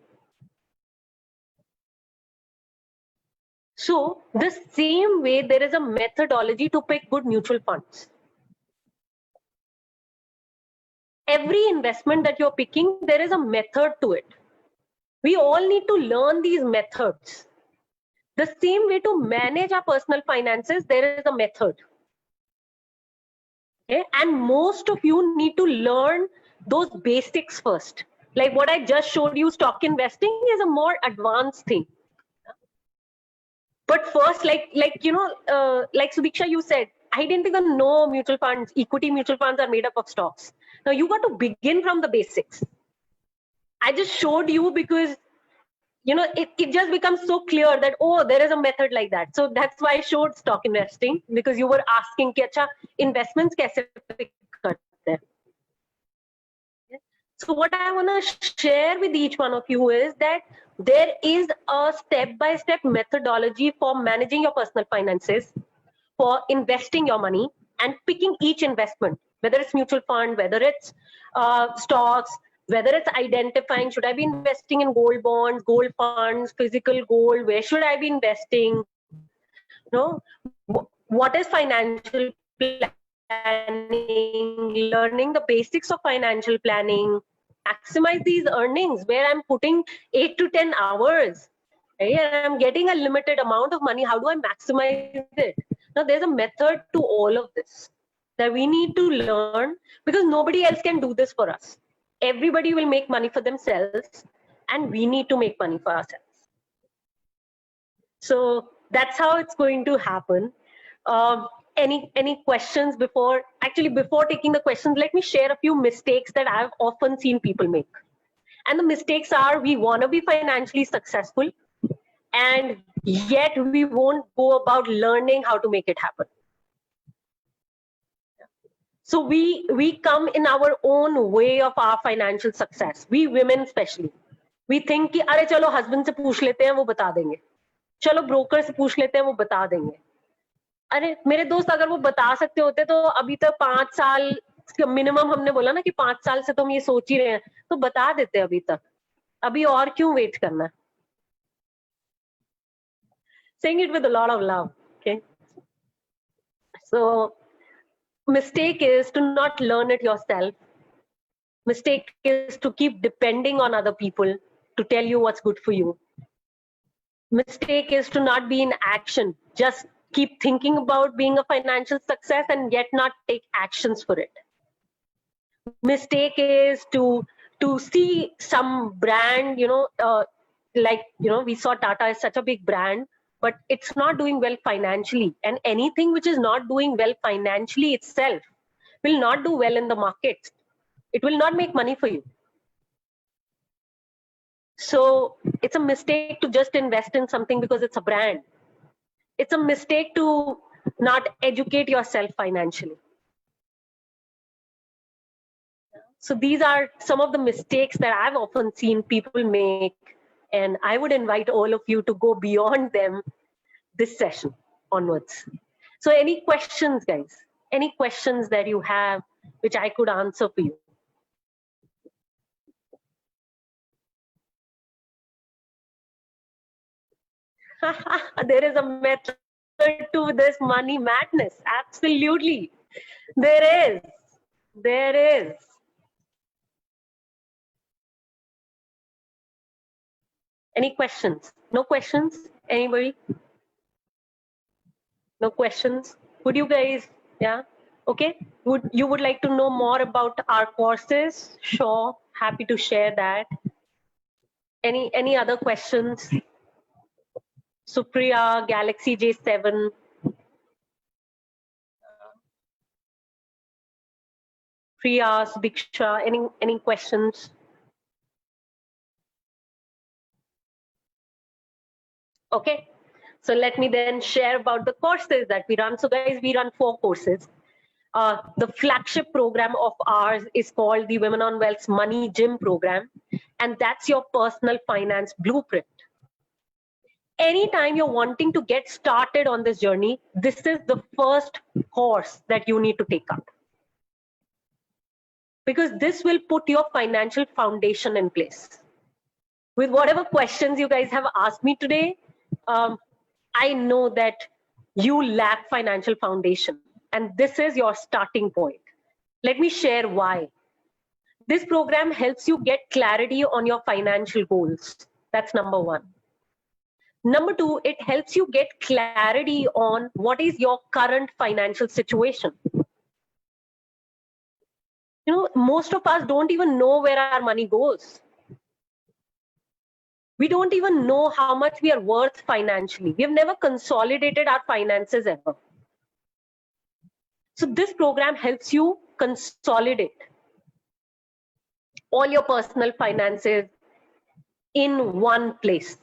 So the same way, there is a methodology to pick good mutual funds. Every investment that you're picking, there is a method to it. We all need to learn these methods. The same way to manage our personal finances, there is a method. Okay? And most of you need to learn those basics first. Like what I just showed you, stock investing is a more advanced thing. But first, like Sudiksha, you said, I didn't even know mutual funds, equity mutual funds are made up of stocks. Now you got to begin from the basics. I just showed you because, you know, it just becomes so clear that, oh, there is a method like that. So that's why I showed stock investing, because you were asking, कि अच्छा investments कैसे pick करते हैं? So what I want to share with each one of you is that there is a step-by-step methodology for managing your personal finances, for investing your money and picking each investment, whether it's mutual fund, whether it's stocks, whether it's identifying, should I be investing in gold bonds, gold funds, physical gold, where should I be investing? No, what is financial planning, learning the basics of financial planning, maximize these earnings where I'm putting 8 to 10 hours, right? And I'm getting a limited amount of money. How do I maximize it? Now, there's a method to all of this that we need to learn, because nobody else can do this for us. Everybody will make money for themselves, and we need to make money for ourselves. So that's how it's going to happen. Any questions before taking the questions? Let me share a few mistakes that I've often seen people make. And the mistakes are, we want to be financially successful, and yet we won't go about learning how to make it happen. So we come in our own way of our financial success. We women especially, we think कि अरे चलो husband से पूछ लेते हैं, वो बता देंगे. चलो broker से पूछ लेते हैं, वो बता देंगे. अरे मेरे दोस्त, अगर वो बता सकते होते तो अभी तक 5 साल मिनिमम, हमने बोला ना कि 5 साल से तो हम ये सोच ही रहे हैं, तो बता देते अभी तक. अभी और क्यों वेट करना है? Saying it with a lot of love. Okay. So mistake is to not learn it yourself. Mistake is to keep depending on other people to tell you what's good for you. Mistake is to not be in action. Just keep thinking about being a financial success and yet not take actions for it. Mistake is to see some brand, we saw Tata is such a big brand, but it's not doing well financially. And anything which is not doing well financially itself will not do well in the market. It will not make money for you. So it's a mistake to just invest in something because it's a brand. It's a mistake to not educate yourself financially. So these are some of the mistakes that I've often seen people make, and I would invite all of you to go beyond them this session onwards. So any questions, guys? Any questions that you have which I could answer for you? There is a method to this money madness. Absolutely. There is. There is. Any questions? No questions? Anybody? No questions? Would you guys, yeah? Okay. Would you like to know more about our courses? Sure. Happy to share that. Any other questions? Supriya, Galaxy J7. Priyas, Diksha, any questions? Okay, so let me then share about the courses that we run. So guys, we run 4 courses. The flagship program of ours is called the Women on Wealth's Money Gym program, and that's your personal finance blueprint. Anytime you're wanting to get started on this journey, this is the first course that you need to take up, because this will put your financial foundation in place. With whatever questions you guys have asked me today, I know that you lack financial foundation, and this is your starting point. Let me share why. This program helps you get clarity on your financial goals. That's number 1. Number 2, it helps you get clarity on what is your current financial situation. You know, most of us don't even know where our money goes. We don't even know how much we are worth financially. We have never consolidated our finances ever. So this program helps you consolidate all your personal finances in one place.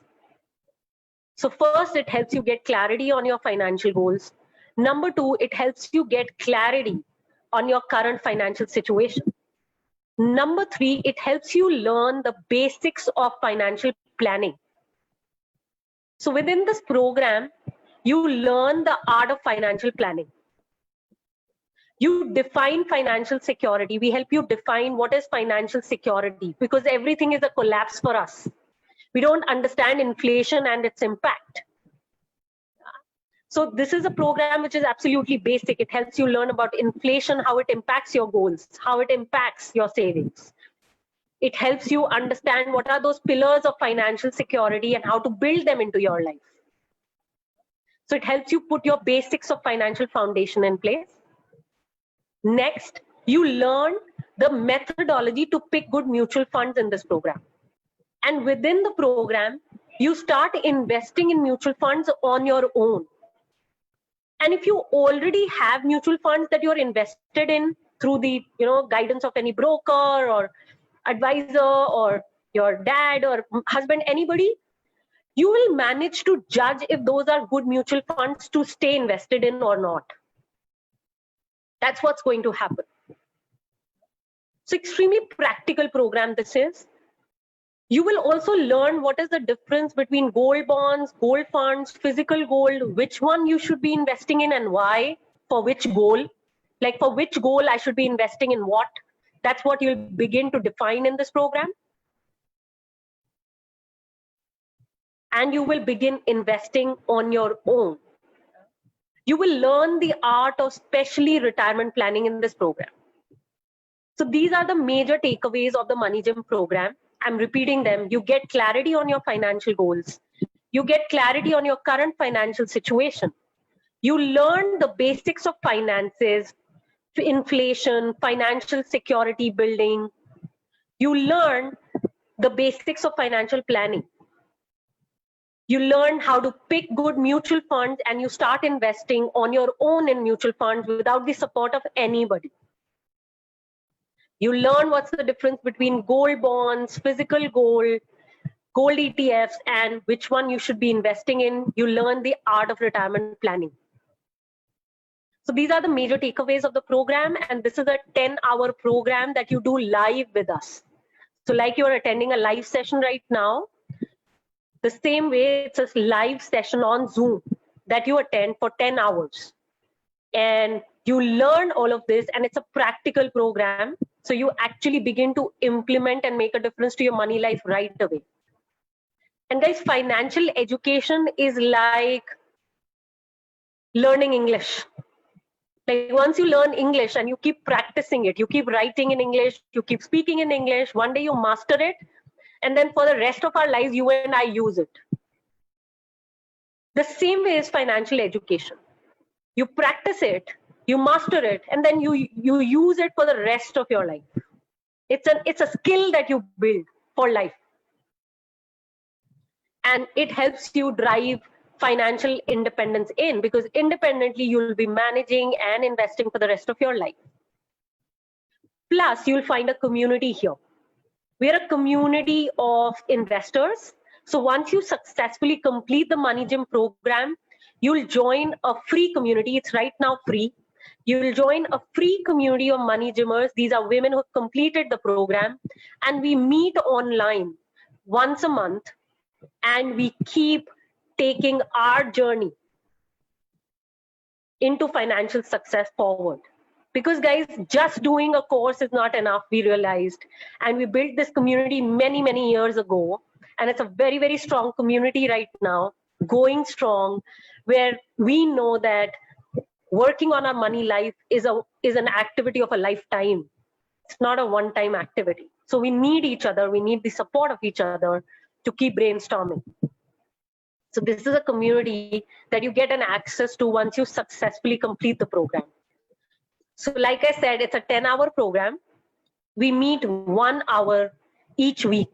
So first, it helps you get clarity on your financial goals. Number 2, it helps you get clarity on your current financial situation. Number 3, it helps you learn the basics of financial planning. So within this program, you learn the art of financial planning. You define financial security. We help you define what is financial security, because everything is a collapse for us. We don't understand inflation and its impact. So this is a program which is absolutely basic. It helps you learn about inflation, how it impacts your goals, how it impacts your savings. It helps you understand what are those pillars of financial security and how to build them into your life. So it helps you put your basics of financial foundation in place. Next, you learn the methodology to pick good mutual funds in this program. And within the program, you start investing in mutual funds on your own. And if you already have mutual funds that you're invested in through the guidance of any broker or advisor or your dad or husband, anybody, you will manage to judge if those are good mutual funds to stay invested in or not. That's what's going to happen. So extremely practical program this is. You will also learn what is the difference between gold bonds, gold funds, physical gold, which one you should be investing in and why, for which goal. Like for which goal I should be investing in what. That's what you'll begin to define in this program. And you will begin investing on your own. You will learn the art of specially retirement planning in this program. So these are the major takeaways of the Money Gym program. I'm repeating them. You get clarity on your financial goals. You get clarity on your current financial situation. You learn the basics of finances, inflation, financial security building. You learn the basics of financial planning. You learn how to pick good mutual funds and you start investing on your own in mutual funds without the support of anybody. You learn what's the difference between gold bonds, physical gold, gold ETFs, and which one you should be investing in. You learn the art of retirement planning. So these are the major takeaways of the program, and this is a 10-hour program that you do live with us. So like you're attending a live session right now, the same way it's a live session on Zoom that you attend for 10 hours. And you learn all of this, and it's a practical program. So you actually begin to implement and make a difference to your money life right away. And guys, financial education is like learning English. Like once you learn English and you keep practicing it, you keep writing in English, you keep speaking in English, one day you master it, and then for the rest of our lives, you and I use it. The same way is financial education. You practice it, you master it, and then you use it for the rest of your life. It's a skill that you build for life. And it helps you drive financial independence in, because independently you'll be managing and investing for the rest of your life. Plus, you'll find a community here. We're a community of investors. So once you successfully complete the Money Gym program, you'll join a free community. It's right now free. You'll join a free community of Money Gymmers. These are women who have completed the program, and we meet online once a month, and we keep taking our journey into financial success forward. Because guys, just doing a course is not enough, we realized. And we built this community many, many years ago. And it's a very, very strong community right now, going strong, where we know that working on our money life is an activity of a lifetime. It's not a one-time activity. So we need each other. We need the support of each other to keep brainstorming. So this is a community that you get an access to once you successfully complete the program. So like I said, it's a 10-hour program. We meet 1 hour each week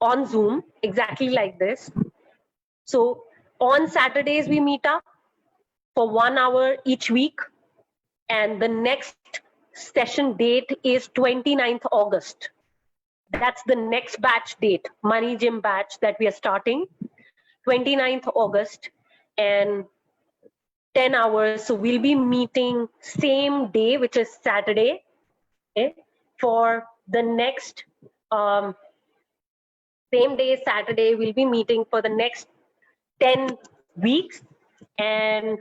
on Zoom, exactly like this. So on Saturdays, we meet up for 1 hour each week. And the next session date is 29th August. That's the next batch date, Money Gym batch that we are starting, 29th August. And 10 hours. So we'll be meeting same day, which is Saturday, okay, for the next same day, Saturday, we'll be meeting for the next 10 weeks, and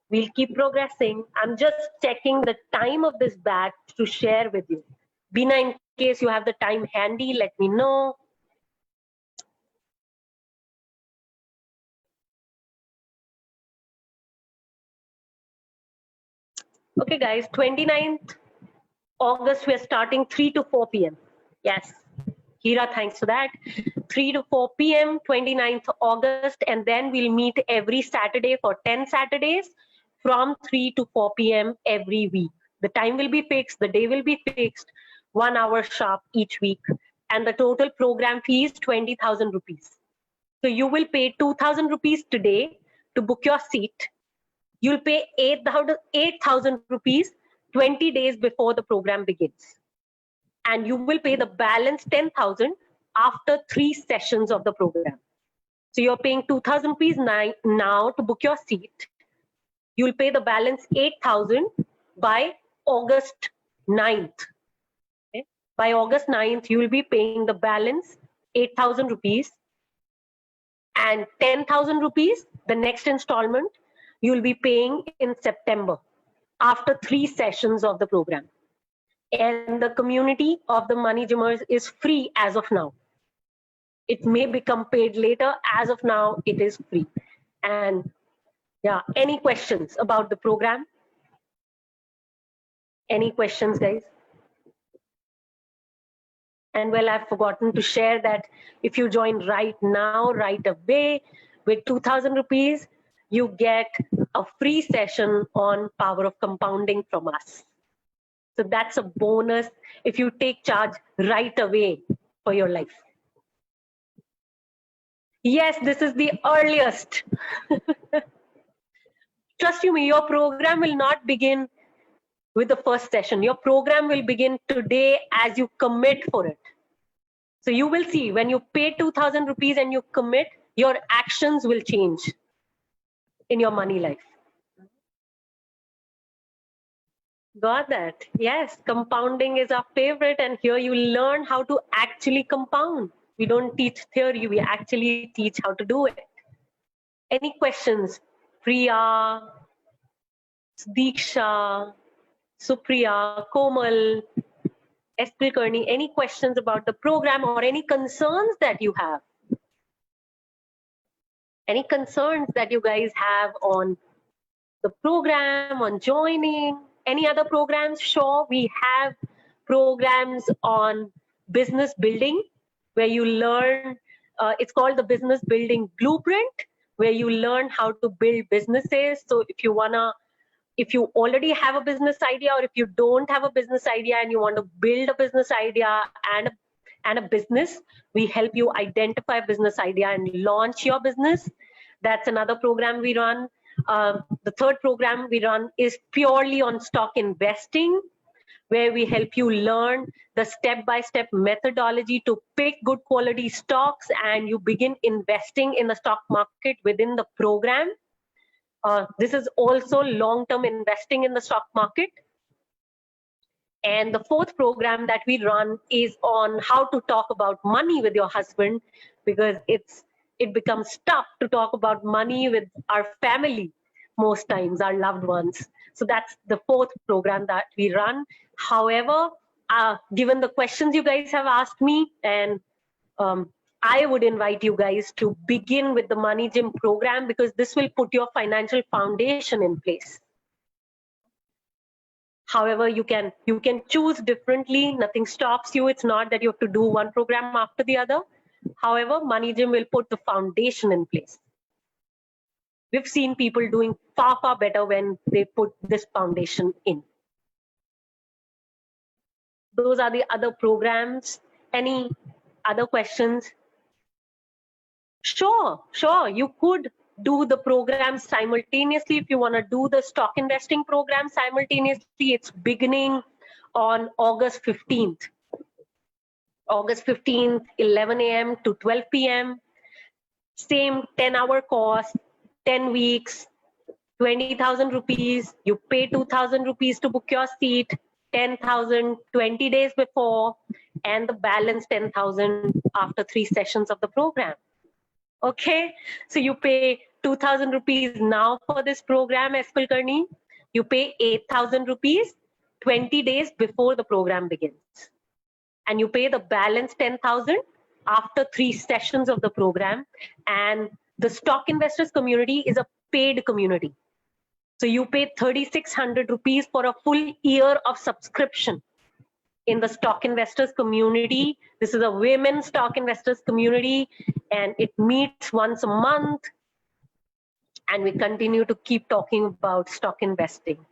we'll keep progressing. I'm just checking the time of this batch to share with you. Bina, in case you have the time handy, let me know. Okay, guys, 29th August, we're starting 3 to 4 p.m. Yes, Hira, thanks for that. 3 to 4 p.m., 29th August, and then we'll meet every Saturday for 10 Saturdays from 3 to 4 p.m. every week. The time will be fixed, the day will be fixed, 1 hour sharp each week, and the total program fee is 20,000 rupees. So you will pay 2,000 rupees today to book your seat. You'll pay 8,000 rupees 20 days before the program begins. And you will pay the balance 10,000 after 3 sessions of the program. So you're paying 2,000 rupees now to book your seat. You'll pay the balance 8,000 by August 9th. Okay? By August 9th, you will be paying the balance 8,000 rupees and 10,000 rupees, the next installment, you'll be paying in September after 3 sessions of the program. And the community of the Money Gymmers is free as of now. It may become paid later. As of now, it is free. And yeah, any questions about the program? Any questions, guys? And well, I've forgotten to share that if you join right now, right away, with 2,000 rupees, you get a free session on power of compounding from us. So that's a bonus if you take charge right away for your life. Yes, this is the earliest. Trust you me, your program will not begin with the first session. Your program will begin today as you commit for it. So you will see when you pay 2,000 rupees and you commit, your actions will change in your money life. Got that? Yes, compounding is our favorite, and here you learn how to actually compound. We don't teach theory, we actually teach how to do it. Any questions? Priya, Diksha, Supriya, Komal, Estel Kearney, any questions about the program or any concerns that you have? Any concerns that you guys have on the program, on joining? Any other programs? Sure, we have programs on business building where you learn, it's called the Business Building Blueprint, where you learn how to build businesses. So if you already have a business idea, or if you don't have a business idea and you want to build a business idea and a business, we help you identify a business idea and launch your business. That's another program we run. The third program we run is purely on stock investing, where we help you learn the step-by-step methodology to pick good quality stocks, and you begin investing in the stock market within the program. This is also long-term investing in the stock market. And the fourth program that we run is on how to talk about money with your husband, because it becomes tough to talk about money with our family most times, our loved ones. So that's the fourth program that we run. However, given the questions you guys have asked me, and I would invite you guys to begin with the Money Gym program, because this will put your financial foundation in place. However, you can choose differently. Nothing stops you. It's not that you have to do one program after the other. However, Money Gym will put the foundation in place. We've seen people doing far, far better when they put this foundation in. Those are the other programs. Any other questions? Sure. You could do the program simultaneously. If you want to do the stock investing program simultaneously, it's beginning on August 15th. August 15th, 11 a.m. to 12 p.m. Same 10-hour course, 10 weeks, 20,000 rupees. You pay 2,000 rupees to book your seat, 10,000 20 days before, and the balance 10,000 after 3 sessions of the program. Okay, so you pay 2,000 rupees now for this program, Estel Kearney. You pay 8,000 rupees 20 days before the program begins. And you pay the balance 10,000 after 3 sessions of the program. And the stock investors community is a paid community. So you pay 3,600 rupees for a full year of subscription in the stock investors community. This is a women stock investors community, and it meets once a month. And we continue to keep talking about stock investing.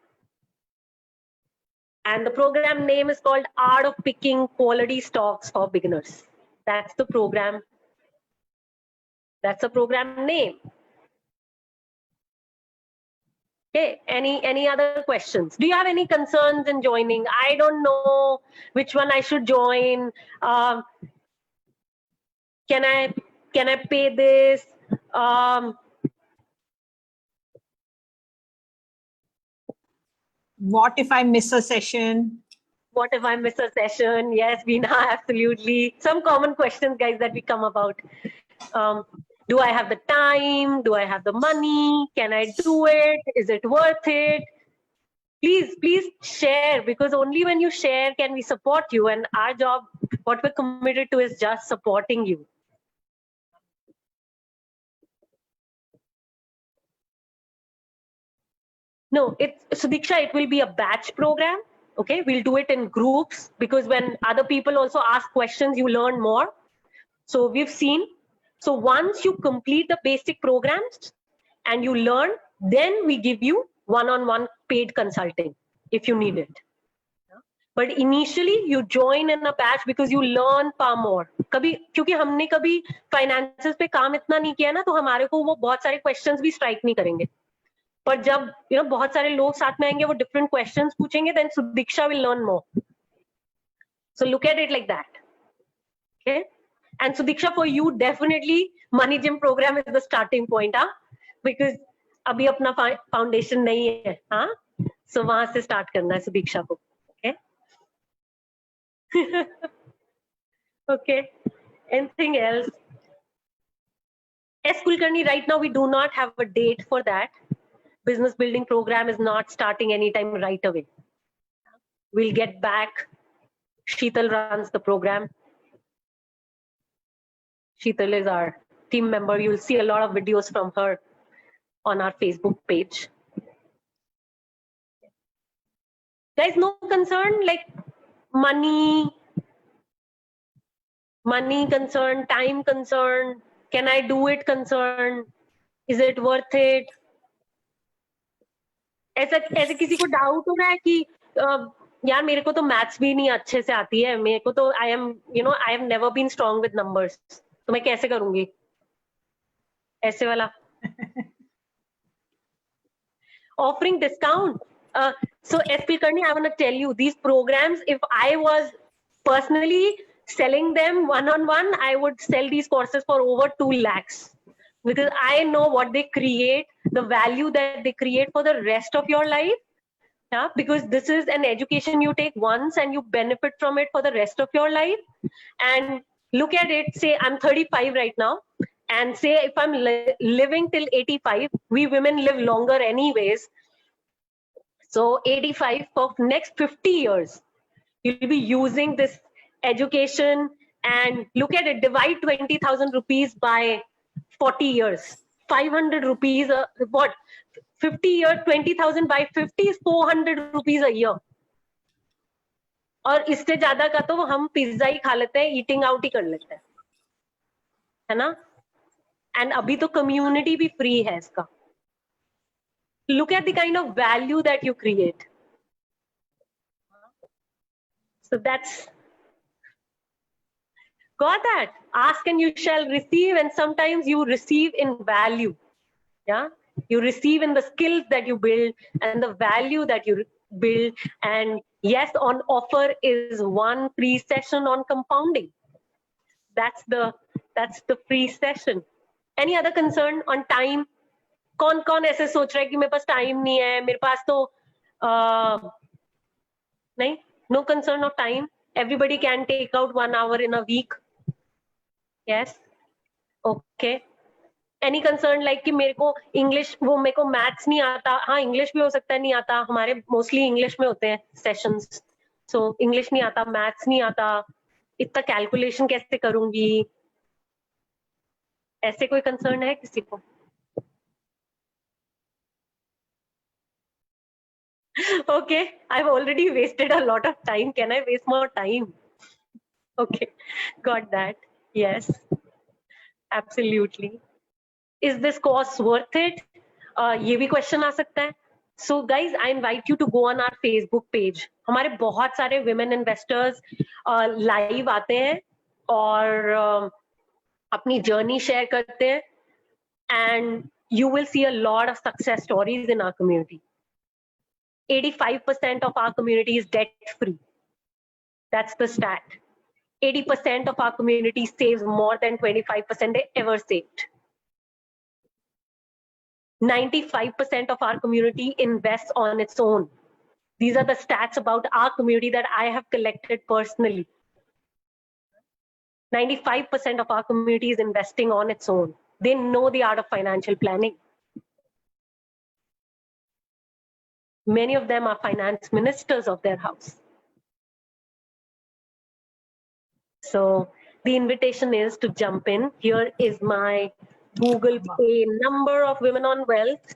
And the program name is called Art of Picking Quality Stocks for Beginners. That's the program. That's the program name. Okay, any other questions? Do you have any concerns in joining? I don't know which one I should join. Can I pay this? What if I miss a session? What if I miss a session? Yes, Veena, absolutely. Some common questions, guys, that we come about. Do I have the time? Do I have the money? Can I do it? Is it worth it? Please share, because only when you share can we support you. And our job, what we're committed to, is just supporting you. No, so Diksha, it will be a batch program. Okay, we'll do it in groups, because when other people also ask questions, you learn more. So we've seen. So once you complete the basic programs and you learn, then we give you one-on-one paid consulting if you need it. But initially you join in a batch because you learn far more. कभी क्योंकि हमने कभी finances पे काम इतना नहीं किया ना, तो हमारे को वो बहुत सारे questions भी strike नहीं करेंगे. पर जब बहुत सारे लोग साथ में आएंगे, वो different questions पूछेंगे, then Sudiksha will learn more. So look at it like that. Okay. And Sudiksha, for you, definitely Money Gym program is the starting point, huh? Because अभी अपना foundation नहीं है, हाँ? So वहाँ से start करना है Sudiksha को, okay? Okay. Anything else? Yes, Kulkarni, right now we do not have a date for that. Business building program is not starting anytime right away. We'll get back. Sheetal runs the program. Sheetal is our team member. You'll see a lot of videos from her on our Facebook page. Guys, no concern like money concern, time concern, can I do it concern, is it worth it? ऐसे किसी को doubt हो रहा है कि यार मेरे को तो मैथ्स भी नहीं अच्छे से आती है, मेरे को तो I have never been strong with numbers, तो मैं कैसे करूंगी ऐसे वाला? Offering discount. So SP Karni, I want to tell you, these programs, if I was personally selling them one-on-one, I would sell these courses for over 2 lakhs, because I know what they create, the value that they create for the rest of your life. Yeah, because this is an education you take once and you benefit from it for the rest of your life. And look at it, say I'm 35 right now, and say if I'm living till 85, we women live longer anyways. So 85, for next 50 years, you'll be using this education. And look at it, divide 20,000 rupees by 40 years. 500 rupees, what? 50 years, 20,000 by 50 is 400 rupees a year. और इससे ज्यादा का तो हम pizza ही खा लेते हैं, eating out ही कर लेते हैं, है ना? एंड अभी तो कम्युनिटी भी फ्री है इसका. Look at the kind of value that you create. So that's, got that? Ask and you shall receive, and sometimes you receive in value. Yeah, you receive in the skills that you build and the value that you build. And yes, on offer is one free session on compounding. That's the free session. Any other concern on time? कौन ऐसे सोच रहा है कि मेरे पास time नहीं है, मेरे पास तो नहीं? No concern of time. Everybody can take out 1 hour in a week. Yes. Okay. Any concern like कि मेरे को इंग्लिश, वो मेरे को मैथ्स नहीं आता? हाँ, इंग्लिश भी हो सकता है नहीं आता, हमारे मोस्टली इंग्लिश में होते हैं सेशंस. सो इंग्लिश नहीं आता, मैथ्स नहीं आता, इतना कैलकुलेशन कैसे करूंगी? ऐसे कोई कंसर्न है किसी को? Okay, I've already wasted a lot of time. Can I waste more time? Okay, got that. Yes, absolutely. Is this course worth it? ये भी क्वेश्चन आ सकता है. So guys, I invite you to go on our Facebook page. हमारे बहुत सारे women investors live आते हैं और अपनी journey share करते हैं, and you will see a lot of success stories in our community. 85% of our community is debt free. That's the stat. 80% of our community saves more than 25% they ever saved. 95% of our community invests on its own. These are the stats about our community that I have collected personally. 95% of our community is investing on its own. They know the art of financial planning. Many of them are finance ministers of their house. So the invitation is to jump in. Here is my Google Pay number of Women on Wealth.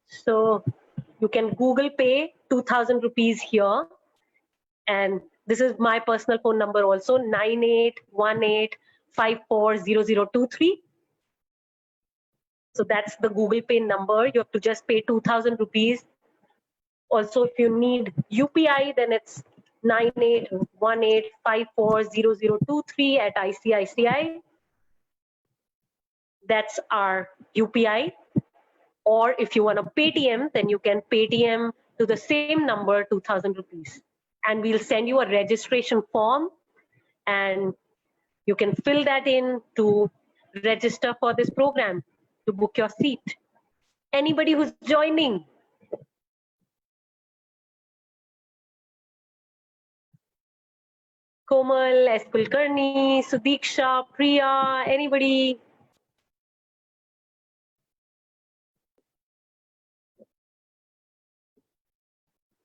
So you can Google Pay 2,000 rupees here. And this is my personal phone number also, 9818540023. So that's the Google Pay number. You have to just pay 2,000 rupees. Also, if you need UPI, then it's 9818540023 at ICICI. That's our UPI. Or if you want a Paytm, then you can Paytm to the same number, 2,000 rupees. And we'll send you a registration form, and you can fill that in to register for this program, to book your seat. Anybody who's joining? Komal, S. Kulkarni, Sudiksha, Priya, anybody?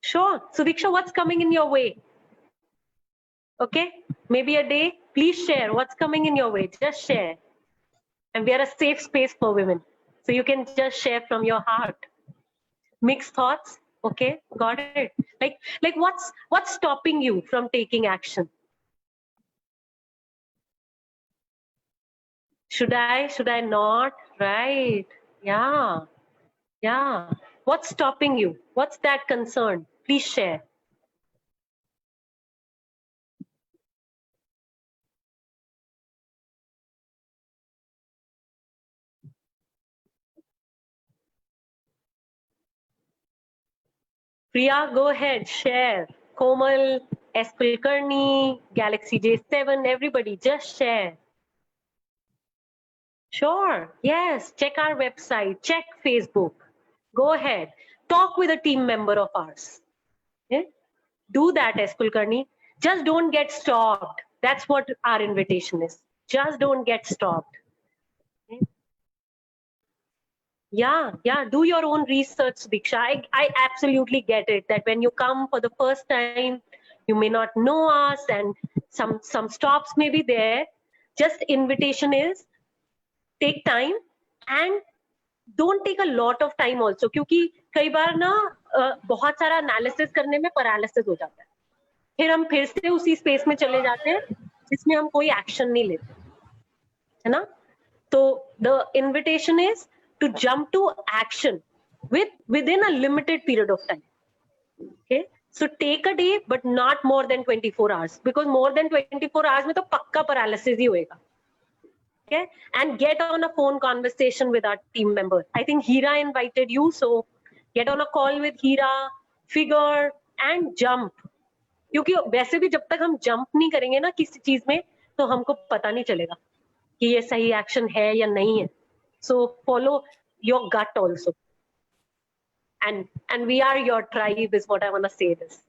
Sure. Sudiksha, what's coming in your way? Okay, maybe a day. Please share what's coming in your way. Just share. And we are a safe space for women. So you can just share from your heart. Mixed thoughts. Okay, got it. Like what's stopping you from taking action? Should I not? Right. Yeah. Yeah. What's stopping you? What's that concern? Please share. Priya, go ahead, share. Komal, S. Kulkarni, Galaxy J7, everybody, just share. Sure, yes, check our website, check Facebook. Go ahead, talk with a team member of ours. Yeah? Do that, S. Kulkarni. Just don't get stopped. That's what our invitation is. Just don't get stopped. Okay? Yeah, do your own research, Diksha. I absolutely get it that when you come for the first time, you may not know us and some stops may be there. Just invitation is take time and don't take a lot of time also, क्योंकि कई बार ना बहुत सारा analysis करने में paralysis हो जाता है, फिर हम फिर से उसी स्पेस में चले जाते हैं जिसमें हम कोई एक्शन नहीं लेते, है ना? तो the invitation is to jump to action within a limited period of time. Okay, so take a day but not more than 24 hours, because more than 24 hours में तो पक्का paralysis ही होएगा. Okay, and get on a phone conversation with our team member. I think Hira invited you, so get on a call with Hira, figure and jump. क्योंकि वैसे भी जब तक हम जंप नहीं करेंगे ना किसी चीज में, तो हमको पता नहीं चलेगा कि ये सही एक्शन है या नहीं है. So follow your gut also, and we are your tribe is what I want to say this.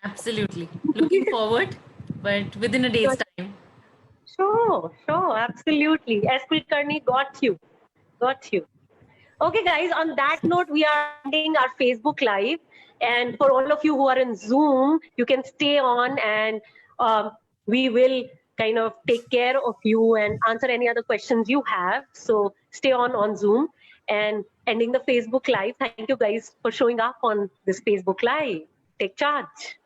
Absolutely. Looking forward, but within a day's time. Sure, absolutely. S. Kulkarni, got you. Okay, guys, on that note, we are ending our Facebook Live. And for all of you who are in Zoom, you can stay on and we will kind of take care of you and answer any other questions you have. So stay on Zoom. And ending the Facebook Live. Thank you guys for showing up on this Facebook Live. Take charge.